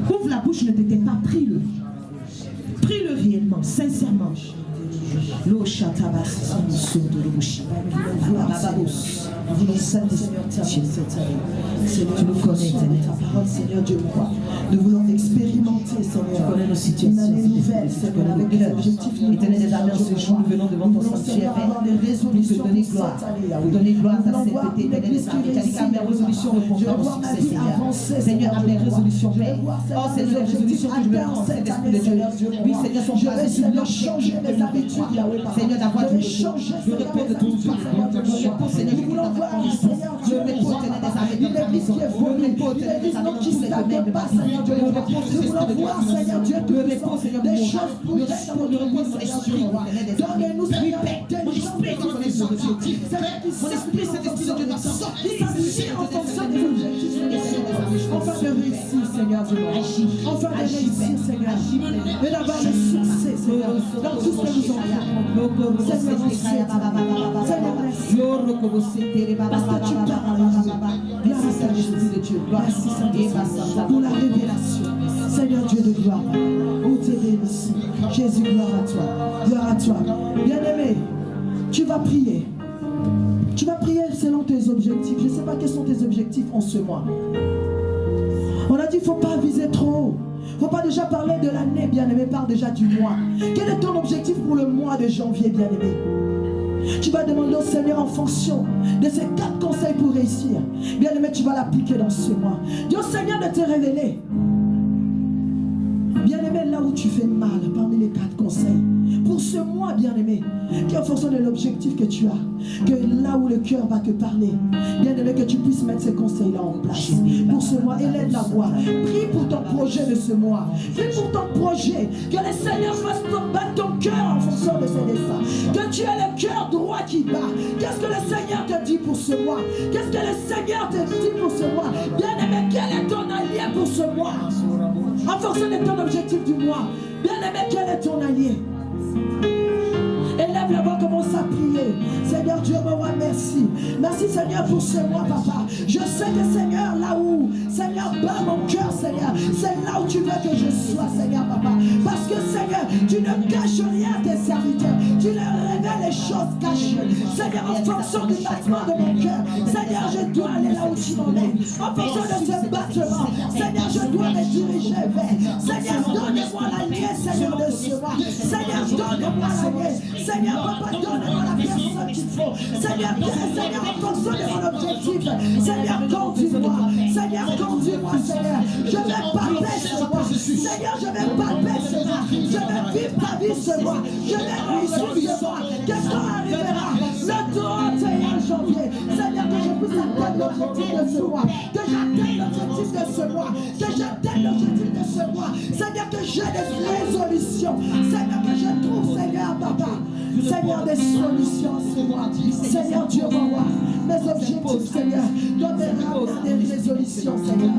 Ouvre la bouche, ne t'étais pas, prie-le. Prie-le réellement, sincèrement. L'eau chatabas, son de l'ouchi. Nous voulons Saint-Esprit, tu nous connais, ta parole, Seigneur Dieu, moi. Nous voulons expérimenter, Seigneur. Tu connais nos situations. Une année nouvelle, Seigneur, avec des objectifs. Éternel des armées, en ce jour, nous venons devant ton sanctuaire. Nous te donner gloire. Donner gloire à ta sainteté, éternel des armées. Tu as dit qu'à mes résolutions répondront au succès, Seigneur. Seigneur, à mes résolutions, Père. Oh, Seigneur, les résolutions que je veux prendre, c'est l'Esprit de Dieu. Oui, Seigneur, sont basées sur l'objectif de mon croix. Seigneur, d'avoir du repos de ton Dieu. Le repos, Seigneur, je voulons voir, Seigneur, le repos, Seigneur, des armées dans ta maison. Le repos, Seigneur, des armées dans tous les domaines de ma vie. Le repos, Seigneur, de voir, Seigneur Dieu, le repos, Seigneur, des choses pour le repos de mon esprit. Donnez-nous, Seigneur, mon esprit dans les objectifs. Mon esprit, cet esprit de Dieu doit sortir en fonction des objectifs. Enfin de réussir, Seigneur Dieu. Enfin de réussir, Seigneur. Et d'avoir le succès, Seigneur, dans tout ce que nous envoyons. Seigneur, parce que tu parles. Merci, Seigneur. Merci, Seigneur, pour la révélation. Seigneur Dieu de gloire, où t'es béni. Jésus, gloire à toi. Gloire à toi. Bien-aimé, tu vas prier. Tu vas prier selon tes objectifs. Je ne sais pas quels sont tes objectifs en ce mois. On a dit qu'il ne faut pas viser trop haut. Il ne faut pas déjà parler de l'année, bien-aimé. Parle déjà du mois. Quel est ton objectif pour le mois de janvier, bien-aimé? Tu vas demander au Seigneur en fonction de ces 4 conseils pour réussir. Bien-aimé, tu vas l'appliquer dans ce mois. Dis au Seigneur de te révéler. Bien-aimé, là où tu fais mal, parmi les 4 conseils, pour ce mois, bien-aimé, qu'en fonction de l'objectif que tu as, que là où le cœur va te parler, bien-aimé, que tu puisses mettre ces conseils-là en place. Pour ce mois, élève la voix. Prie pour ton projet de ce mois. Prie pour ton projet. Que le Seigneur fasse battre ton cœur en fonction de ses desseins. Que tu aies le cœur droit qui bat. Qu'est-ce que le Seigneur te dit pour ce mois? Qu'est-ce que le Seigneur te dit pour ce mois? Bien-aimé, quel est ton allié pour ce mois? En fonction de ton objectif du mois. Bien-aimé, quel est ton allié? Élève la voix, commence à prier. Seigneur Dieu, mon roi, merci. Merci Seigneur pour ce mois, papa. Je sais que Seigneur, là où, Seigneur, bat mon cœur, Seigneur, c'est là où tu veux que je sois, Seigneur, papa. Parce que Seigneur, tu ne caches rien à tes serviteurs. Tu leur révèles les choses cachées. Seigneur, en fonction du battement de mon cœur, Seigneur, je dois aller là où tu m'emmènes. En fonction de ce battement, Seigneur, je dois me diriger vers. Seigneur, donne-moi l'allié, Seigneur, de ce mois. Seigneur, donne-moi l'allié. Seigneur, papa, donne-moi la personne qu'il faut. Seigneur, en fonction de mon objectif. Seigneur, conduis-moi. Seigneur, conduis-moi, Seigneur. Je vais palper ce mois. Seigneur, je vais palper ce mois. Je vais vivre ta vie ce mois. Je vais réussir ce mois. Qu'est-ce qu'on arrivera le 31 janvier. Seigneur, que je puisse atteindre l'objectif de ce mois. Que j'atteigne l'objectif de ce mois. Que j'atteigne l'objectif de ce mois. Seigneur, que j'ai des résolutions. Seigneur, que je trouve, Seigneur, papa. Seigneur, des solutions, Seigneur. Seigneur Dieu, mon roi, mes objectifs, Seigneur, doivent me ramener des résolutions, Seigneur.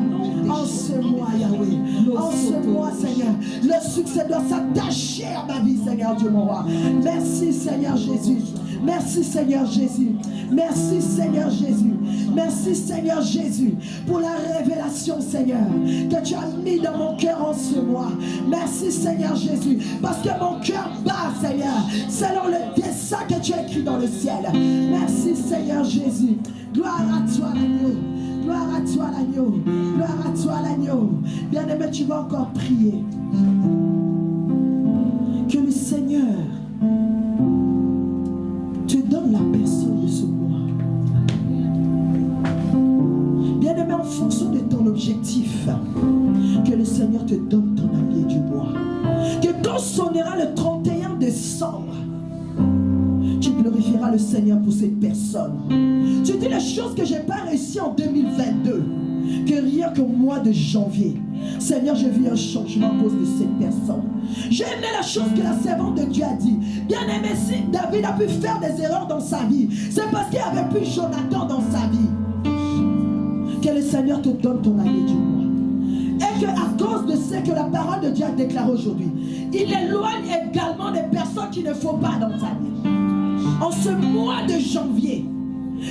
En ce mois, Yahweh, en ce mois, Seigneur, le succès doit s'attacher à ma vie, Seigneur Dieu, mon roi. Merci, Seigneur Jésus. Merci, Seigneur Jésus. Merci, Seigneur Jésus. Merci, Seigneur Jésus, pour la révélation, Seigneur, que tu as mis dans mon cœur en ce mois. Merci, Seigneur Jésus, parce que mon cœur bat, Seigneur, selon le dessein que tu as écrit dans le ciel. Merci, Seigneur Jésus. Gloire à toi, l'agneau. Gloire à toi, l'agneau. Gloire à toi, l'agneau. Bien-aimé, tu vas encore prier. Que le Seigneur te donne la personne de ce mois. Bien-aimé, en fonction de ton objectif, que le Seigneur te donne ton allié du mois. Que quand sonnera le 31 décembre, tu glorifieras le Seigneur pour cette personne. Tu dis les choses que je n'ai pas réussi en 2022, que rien qu'au mois de janvier, Seigneur, j'ai vu un changement à cause de cette personne. J'ai aimé la chose que la servante de Dieu a dit. Bien aimé, si David a pu faire des erreurs dans sa vie, c'est parce qu'il n'y avait plus Jonathan dans sa vie. Que le Seigneur te donne ton allié du mois. Et qu'à cause de ce que la parole de Dieu a déclaré aujourd'hui, il éloigne également des personnes qu'il ne faut pas dans ta vie. En ce mois de janvier,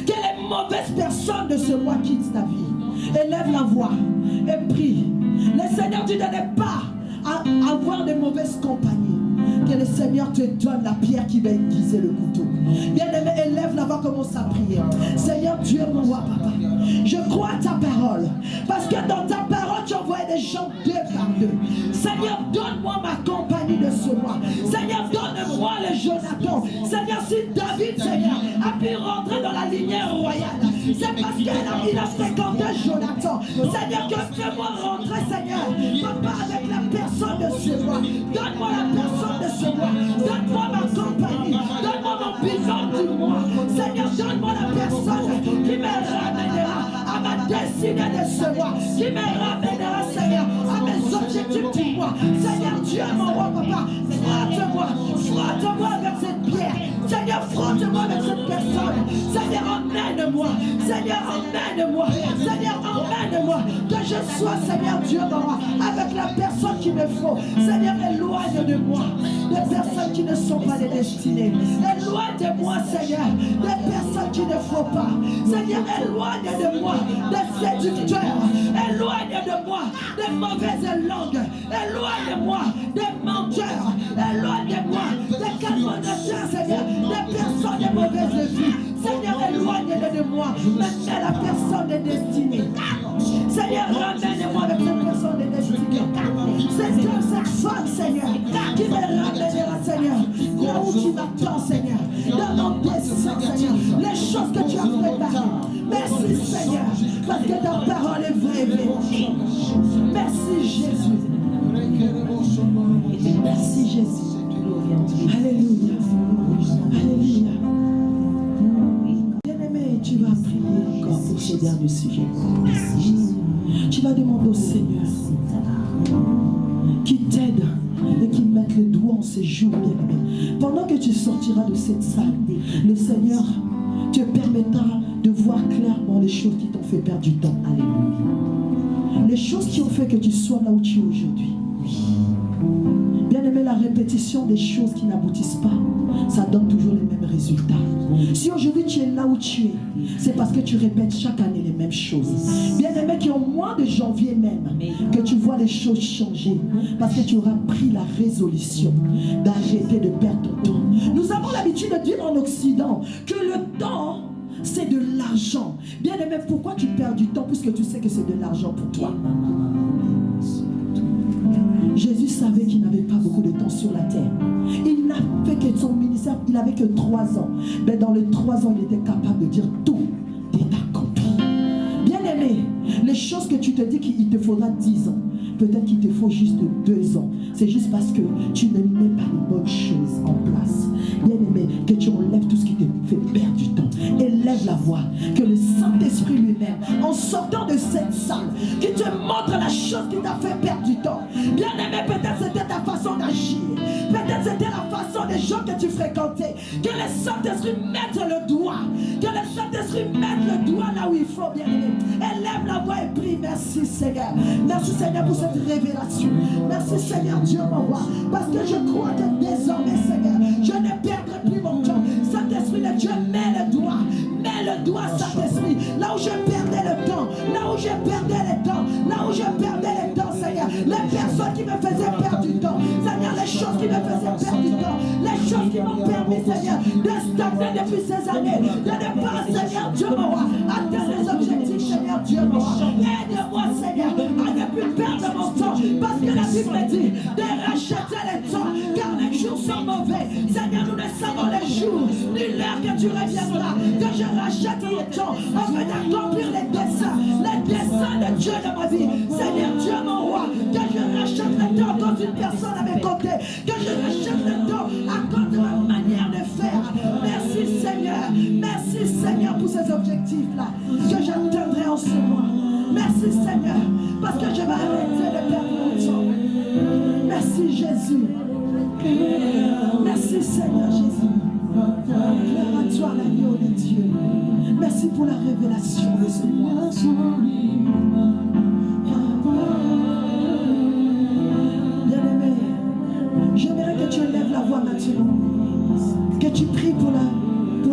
que les mauvaises personnes de ce mois quittent ta vie. Élève la voix et prie. Le Seigneur, tu ne n'es pas à avoir de mauvaises compagnies. Que le Seigneur te donne la pierre qui va aiguiser le couteau. Bien-aimé, élève la voix, commence à prier. Seigneur Dieu, mon roi, papa, je crois à ta parole. Parce que dans ta parole, tu envoies des gens deux par deux. Seigneur, donne-moi ma compagnie de ce mois. Seigneur, donne-moi le Jonathan. Seigneur, si David, Seigneur, a pu rentrer dans la lignée royale, c'est parce qu'il a fréquenté Jonathan. Seigneur, que fais-moi rentrer, Seigneur, papa, avec la personne de ce mois. Donne-moi la personne de ce mois. Donne-moi ma compagnie. Donne-moi mon bilan du mois. Seigneur, donne-moi la personne qui me ramènera à ma destinée de ce mois. Qui me ramènera, Seigneur, à mes objectifs du mois. Seigneur Dieu, mon roi, papa, frotte-moi avec cette pierre. Seigneur, frotte-moi avec cette personne. Seigneur, emmène-moi. Seigneur, emmène-moi. Seigneur, emmène-moi. Que je sois, Seigneur Dieu, mon roi, avec la personne qu'il me faut. Seigneur, éloigne de moi des personnes qui ne sont pas les destinées. Éloigne de moi, Seigneur, des personnes qu'il ne faut pas. Seigneur, éloigne de moi des séducteurs. Éloigne de moi des mauvaises langues. Éloigne de moi des menteurs. Éloigne de moi des calmonateurs, Seigneur, des personnes de mauvaise vie. Seigneur, éloigne-le de moi. Mets la personne de destinée. Seigneur, ramène-moi avec cette personne de destinée. C'est cette femme, Seigneur, qui me ramènera, Seigneur, là où tu m'attends, Seigneur, dans mon destin, Seigneur, les choses que tu as préparées. Merci, Seigneur, parce que ta parole est vraie et vérité. Merci, Jésus. Merci, Jésus. Alléluia. Alléluia. Bien-aimé, tu vas prier encore pour ce dernier sujet. Tu vas demander au Seigneur qui t'aide et qui mette le doigt en ces jours, bien-aimé. Pendant que tu sortiras de cette salle, le Seigneur te permettra de voir clairement les choses qui t'ont fait perdre du temps. Alléluia. Les choses qui ont fait que tu sois là où tu es aujourd'hui. Bien-aimé, la répétition des choses qui n'aboutissent pas, ça donne toujours les mêmes résultats. Si aujourd'hui tu es là où tu es, c'est parce que tu répètes chaque année les mêmes choses. Bien-aimé, qui au mois de janvier même, que tu vois les choses changer, parce que tu auras pris la résolution d'arrêter de perdre ton temps. Nous avons l'habitude de dire en Occident que le temps, c'est de l'argent. Bien-aimé, pourquoi tu perds du temps puisque tu sais que c'est de l'argent pour toi? Jésus savait qu'il n'avait pas beaucoup de temps sur la terre. Il n'a fait que son ministère, il n'avait que 3 ans. Mais dans les 3 ans, il était capable de dire tout est accompli. Bien-aimé, les choses que tu te dis qu'il te faudra 10 ans, peut-être qu'il te faut juste 2 ans. C'est juste parce que tu ne mets pas les bonnes choses en place. Bien-aimé, que tu enlèves tout ce qui te fait perdre du temps. Élève la voix. Que le Saint-Esprit lui-même, en sortant de cette salle, qui te montre la chose qui t'a fait perdre du temps. Bien-aimé, peut-être c'était ta façon d'agir. Peut-être c'était la façon des gens que tu fréquentais. Que le Saint-Esprit mette le doigt. Que le Saint-Esprit mette le doigt là où il faut, bien-aimé. Élève la voix et prie. Merci Seigneur. Merci Seigneur pour cette révélation. Merci Seigneur Dieu mon roi. Parce que je crois que désormais Seigneur, je ne perdrai plus mon temps. Saint-Esprit de Dieu, mets le doigt. Mets le doigt, Saint-Esprit. Là où je perdais le temps. Là où je perdais le temps. Là où je perdais le temps, Seigneur. Les personnes qui me faisaient perdre du temps. Seigneur, les choses qui me faisaient perdre du temps. Les choses qui m'ont permis, Seigneur, de stagner depuis ces années. De ne pas, Seigneur Dieu mon roi, atteindre les objectifs, Seigneur Dieu mon roi. Aide-moi, Seigneur, à ne plus perdre mon temps. Parce que la Bible dit de racheter le temps. Car les jours sont mauvais. Seigneur, nous ne savons les jours ni l'heure que tu reviendras. Que je rachète le temps afin d'accomplir les desseins de Dieu de ma vie. Seigneur Dieu mon roi, que je rachète le temps quand une personne à mes côtés. Que je rachète le temps à cause de ma manière de faire. Merci Seigneur. Merci Seigneur pour ces objectifs-là que j'atteindrai en ce mois. Merci Seigneur parce que je vais arrêter de perdre mon temps. Merci Jésus. Merci Seigneur Jésus. Gloire à toi l'agneau de Dieu. Merci pour la révélation de ce mois. Bien-aimé, j'aimerais que tu élèves la voix maintenant. Que tu pries pour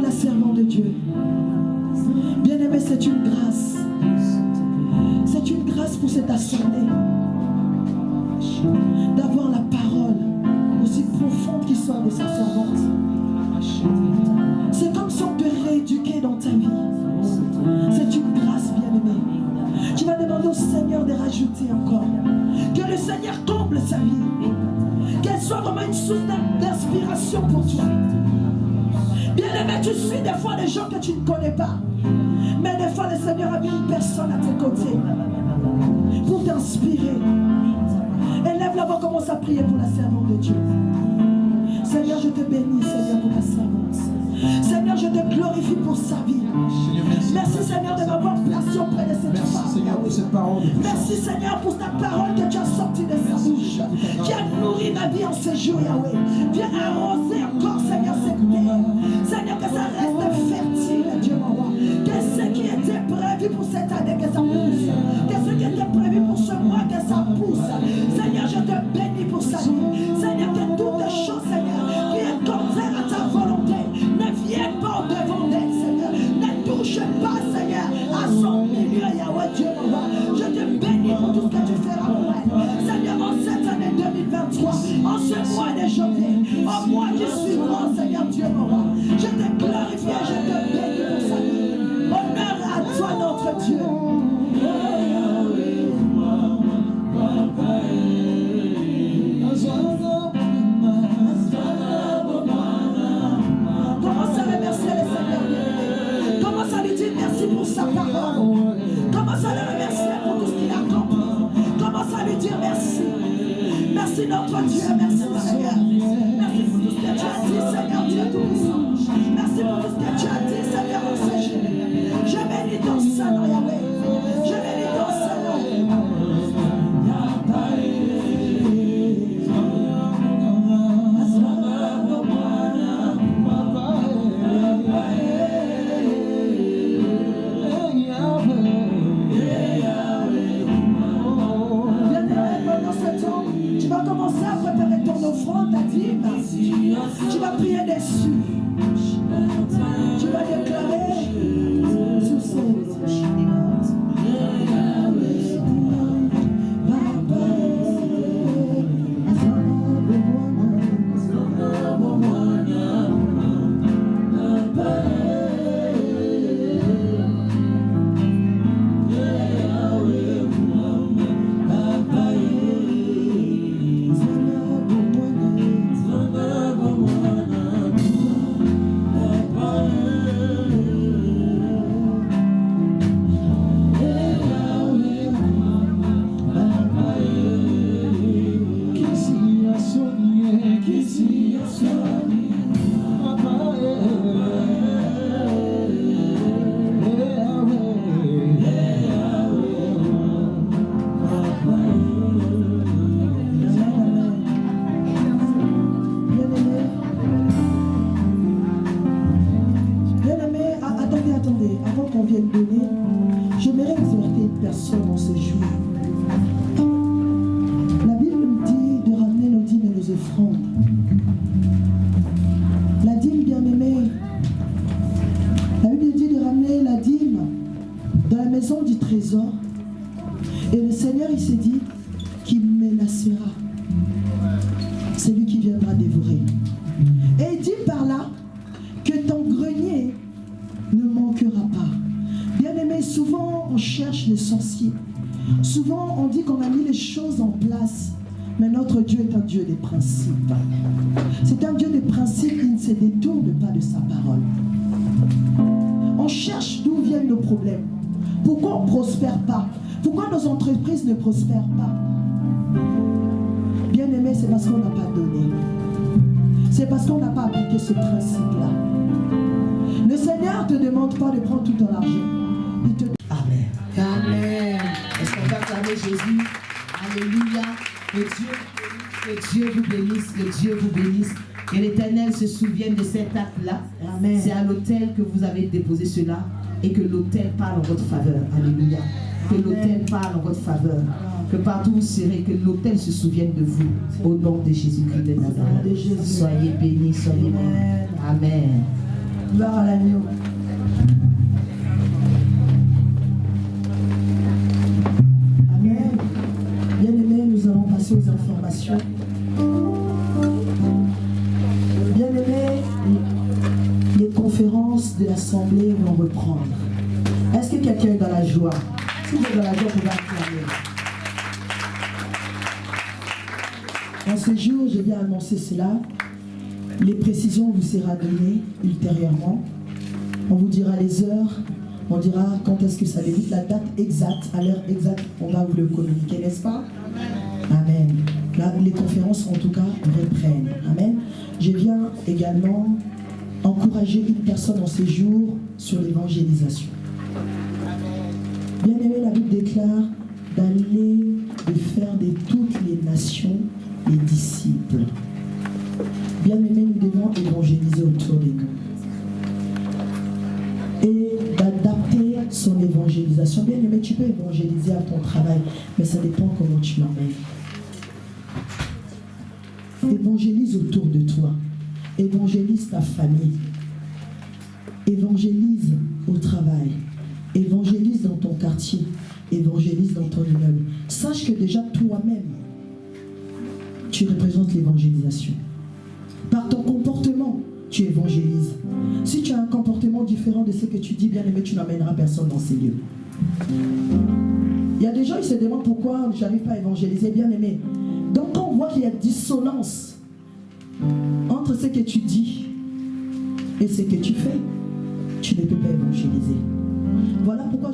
la servante de Dieu. Bien-aimé, c'est une grâce. C'est une grâce pour cette assemblée. D'avoir la parole aussi profonde qui sort de sa servante. C'est comme si on te rééduquait dans ta vie. C'est une grâce, bien-aimé. Tu vas demander au Seigneur de rajouter encore. Que le Seigneur comble sa vie. Qu'elle soit vraiment une source d'inspiration pour toi. Bien-aimé, tu suis des fois des gens que tu ne connais pas. Mais des fois, le Seigneur a mis une personne à tes côtés pour t'inspirer. Élève la voix, commence à prier pour la servante de Dieu. Seigneur, je te bénis, Seigneur, pour la servante. Seigneur, je te glorifie pour sa vie. Merci, Seigneur, de m'avoir placé auprès de cette femme. Merci, Seigneur, pour cette parole. Merci, Seigneur, pour ta parole que tu as sortie de sa bouche. Qui a nourri ma vie en ces jours, Yahweh. Viens arroser encore, Seigneur, cette terre. Seigneur, que ça reste fertile, Dieu mon roi. Que ce qui était prévu pour cette année, que ça pousse. Que ce qui était prévu pour ce mois, que ça pousse. Seigneur, je te bénis pour sa vie. Seigneur, que toutes choses, Seigneur, qui est contraire à ta volonté, ne viennent pas devant d'elle, Seigneur. Ne touche pas, Seigneur, à son milieu, Yahweh, Dieu mon roi. Je te bénis pour tout ce que tu feras pour elle. Seigneur, en cette année 2023, en ce mois de janvier, au mois qui suivra, Seigneur, Dieu mon roi. Je te glorifie et je te bénis pour sa vie. Honneur à toi, notre Dieu. Commence à remercier le Seigneur. Commence à lui dire merci pour sa parole. Commence à le remercier pour tout ce qu'il a accompli. Commence à lui dire merci. Merci notre Dieu, merci Seigneur. Merci pour tout ce que tu as dit, Seigneur Dieu Tout-Puissant. Merci pour tout ce que tu as dit, Seigneur, en ce jour. Je bénis ton Saint-Nom, Yahweh. Je bénis ton Saint-Nom. Tu vas commencer à préparer ton offrande, ta dîme. Tu vas prier dessus. Tu vas déclarer sous Attendez, avant qu'on vienne donner, j'aimerais exhorter une personne en ce jour. La Bible nous dit de ramener nos dîmes et nos offrandes. La dîme, bien-aimée, la Bible dit de ramener la dîme dans la maison du trésor. Et le Seigneur, il s'est dit qu'il menacera celui qui viendra dévorer. Et il dit par là que ton grenier ne manquera pas. Bien-aimé, souvent on cherche les sorciers. Souvent on dit qu'on a mis les choses en place. Mais notre Dieu est un Dieu des principes. C'est un Dieu des principes qui ne se détourne pas de sa parole. On cherche d'où viennent nos problèmes. Pourquoi on ne prospère pas? Pourquoi nos entreprises ne prospèrent pas? Bien-aimé, c'est parce qu'on n'a pas donné. C'est parce qu'on n'a pas appliqué ce principe-là. Le Seigneur ne te demande pas de prendre tout ton argent. Il te... Amen. Amen. Est-ce qu'on va acclamer Jésus? Alléluia. Que Dieu vous bénisse. Que Dieu vous bénisse. Que l'Éternel se souvienne de cet acte-là. C'est à l'autel que vous avez déposé cela et que l'autel parle en votre faveur. Alléluia. Que l'autel parle en votre faveur. Que partout où vous serez, que l'autel se souvienne de vous. Au nom de Jésus-Christ de Nazareth. Soyez bénis, soyez bénis. Amen. Gloire à l'agneau. Amen. Bien-aimés, nous allons passer aux informations. Bien-aimés, les conférences de l'Assemblée vont reprendre. Est-ce que quelqu'un est dans la joie? Si vous êtes dans la joie, vous pouvez acclamer. En ce jour, je viens annoncer cela. Les précisions vous seront données ultérieurement. On vous dira les heures, on dira quand est-ce que ça débute, la date exacte, à l'heure exacte, on va vous le communiquer, n'est-ce pas? Amen. Là, les conférences, en tout cas, reprennent. Amen. Je viens également encourager une personne en ces jours sur l'évangélisation. Bien aimé, la Bible déclare d'aller, de faire de toutes les nations les disciples. Bien aimé, nous devons évangéliser autour de nous. Et d'adapter son évangélisation. Bien aimé, tu peux évangéliser à ton travail, mais ça dépend comment tu l'emmènes. Évangélise autour de toi. Évangélise ta famille. Évangélise au travail. Évangélise dans ton quartier. Évangélise dans ton immeuble. Sache que déjà toi-même, tu représentes l'évangélisation. Par ton comportement, tu évangélises. Si tu as un comportement différent de ce que tu dis, bien aimé, tu n'emmèneras personne dans ces lieux. Il y a des gens qui se demandent pourquoi je n'arrive pas à évangéliser, bien aimé. Donc quand on voit qu'il y a dissonance entre ce que tu dis et ce que tu fais, tu ne peux pas évangéliser. Voilà pourquoi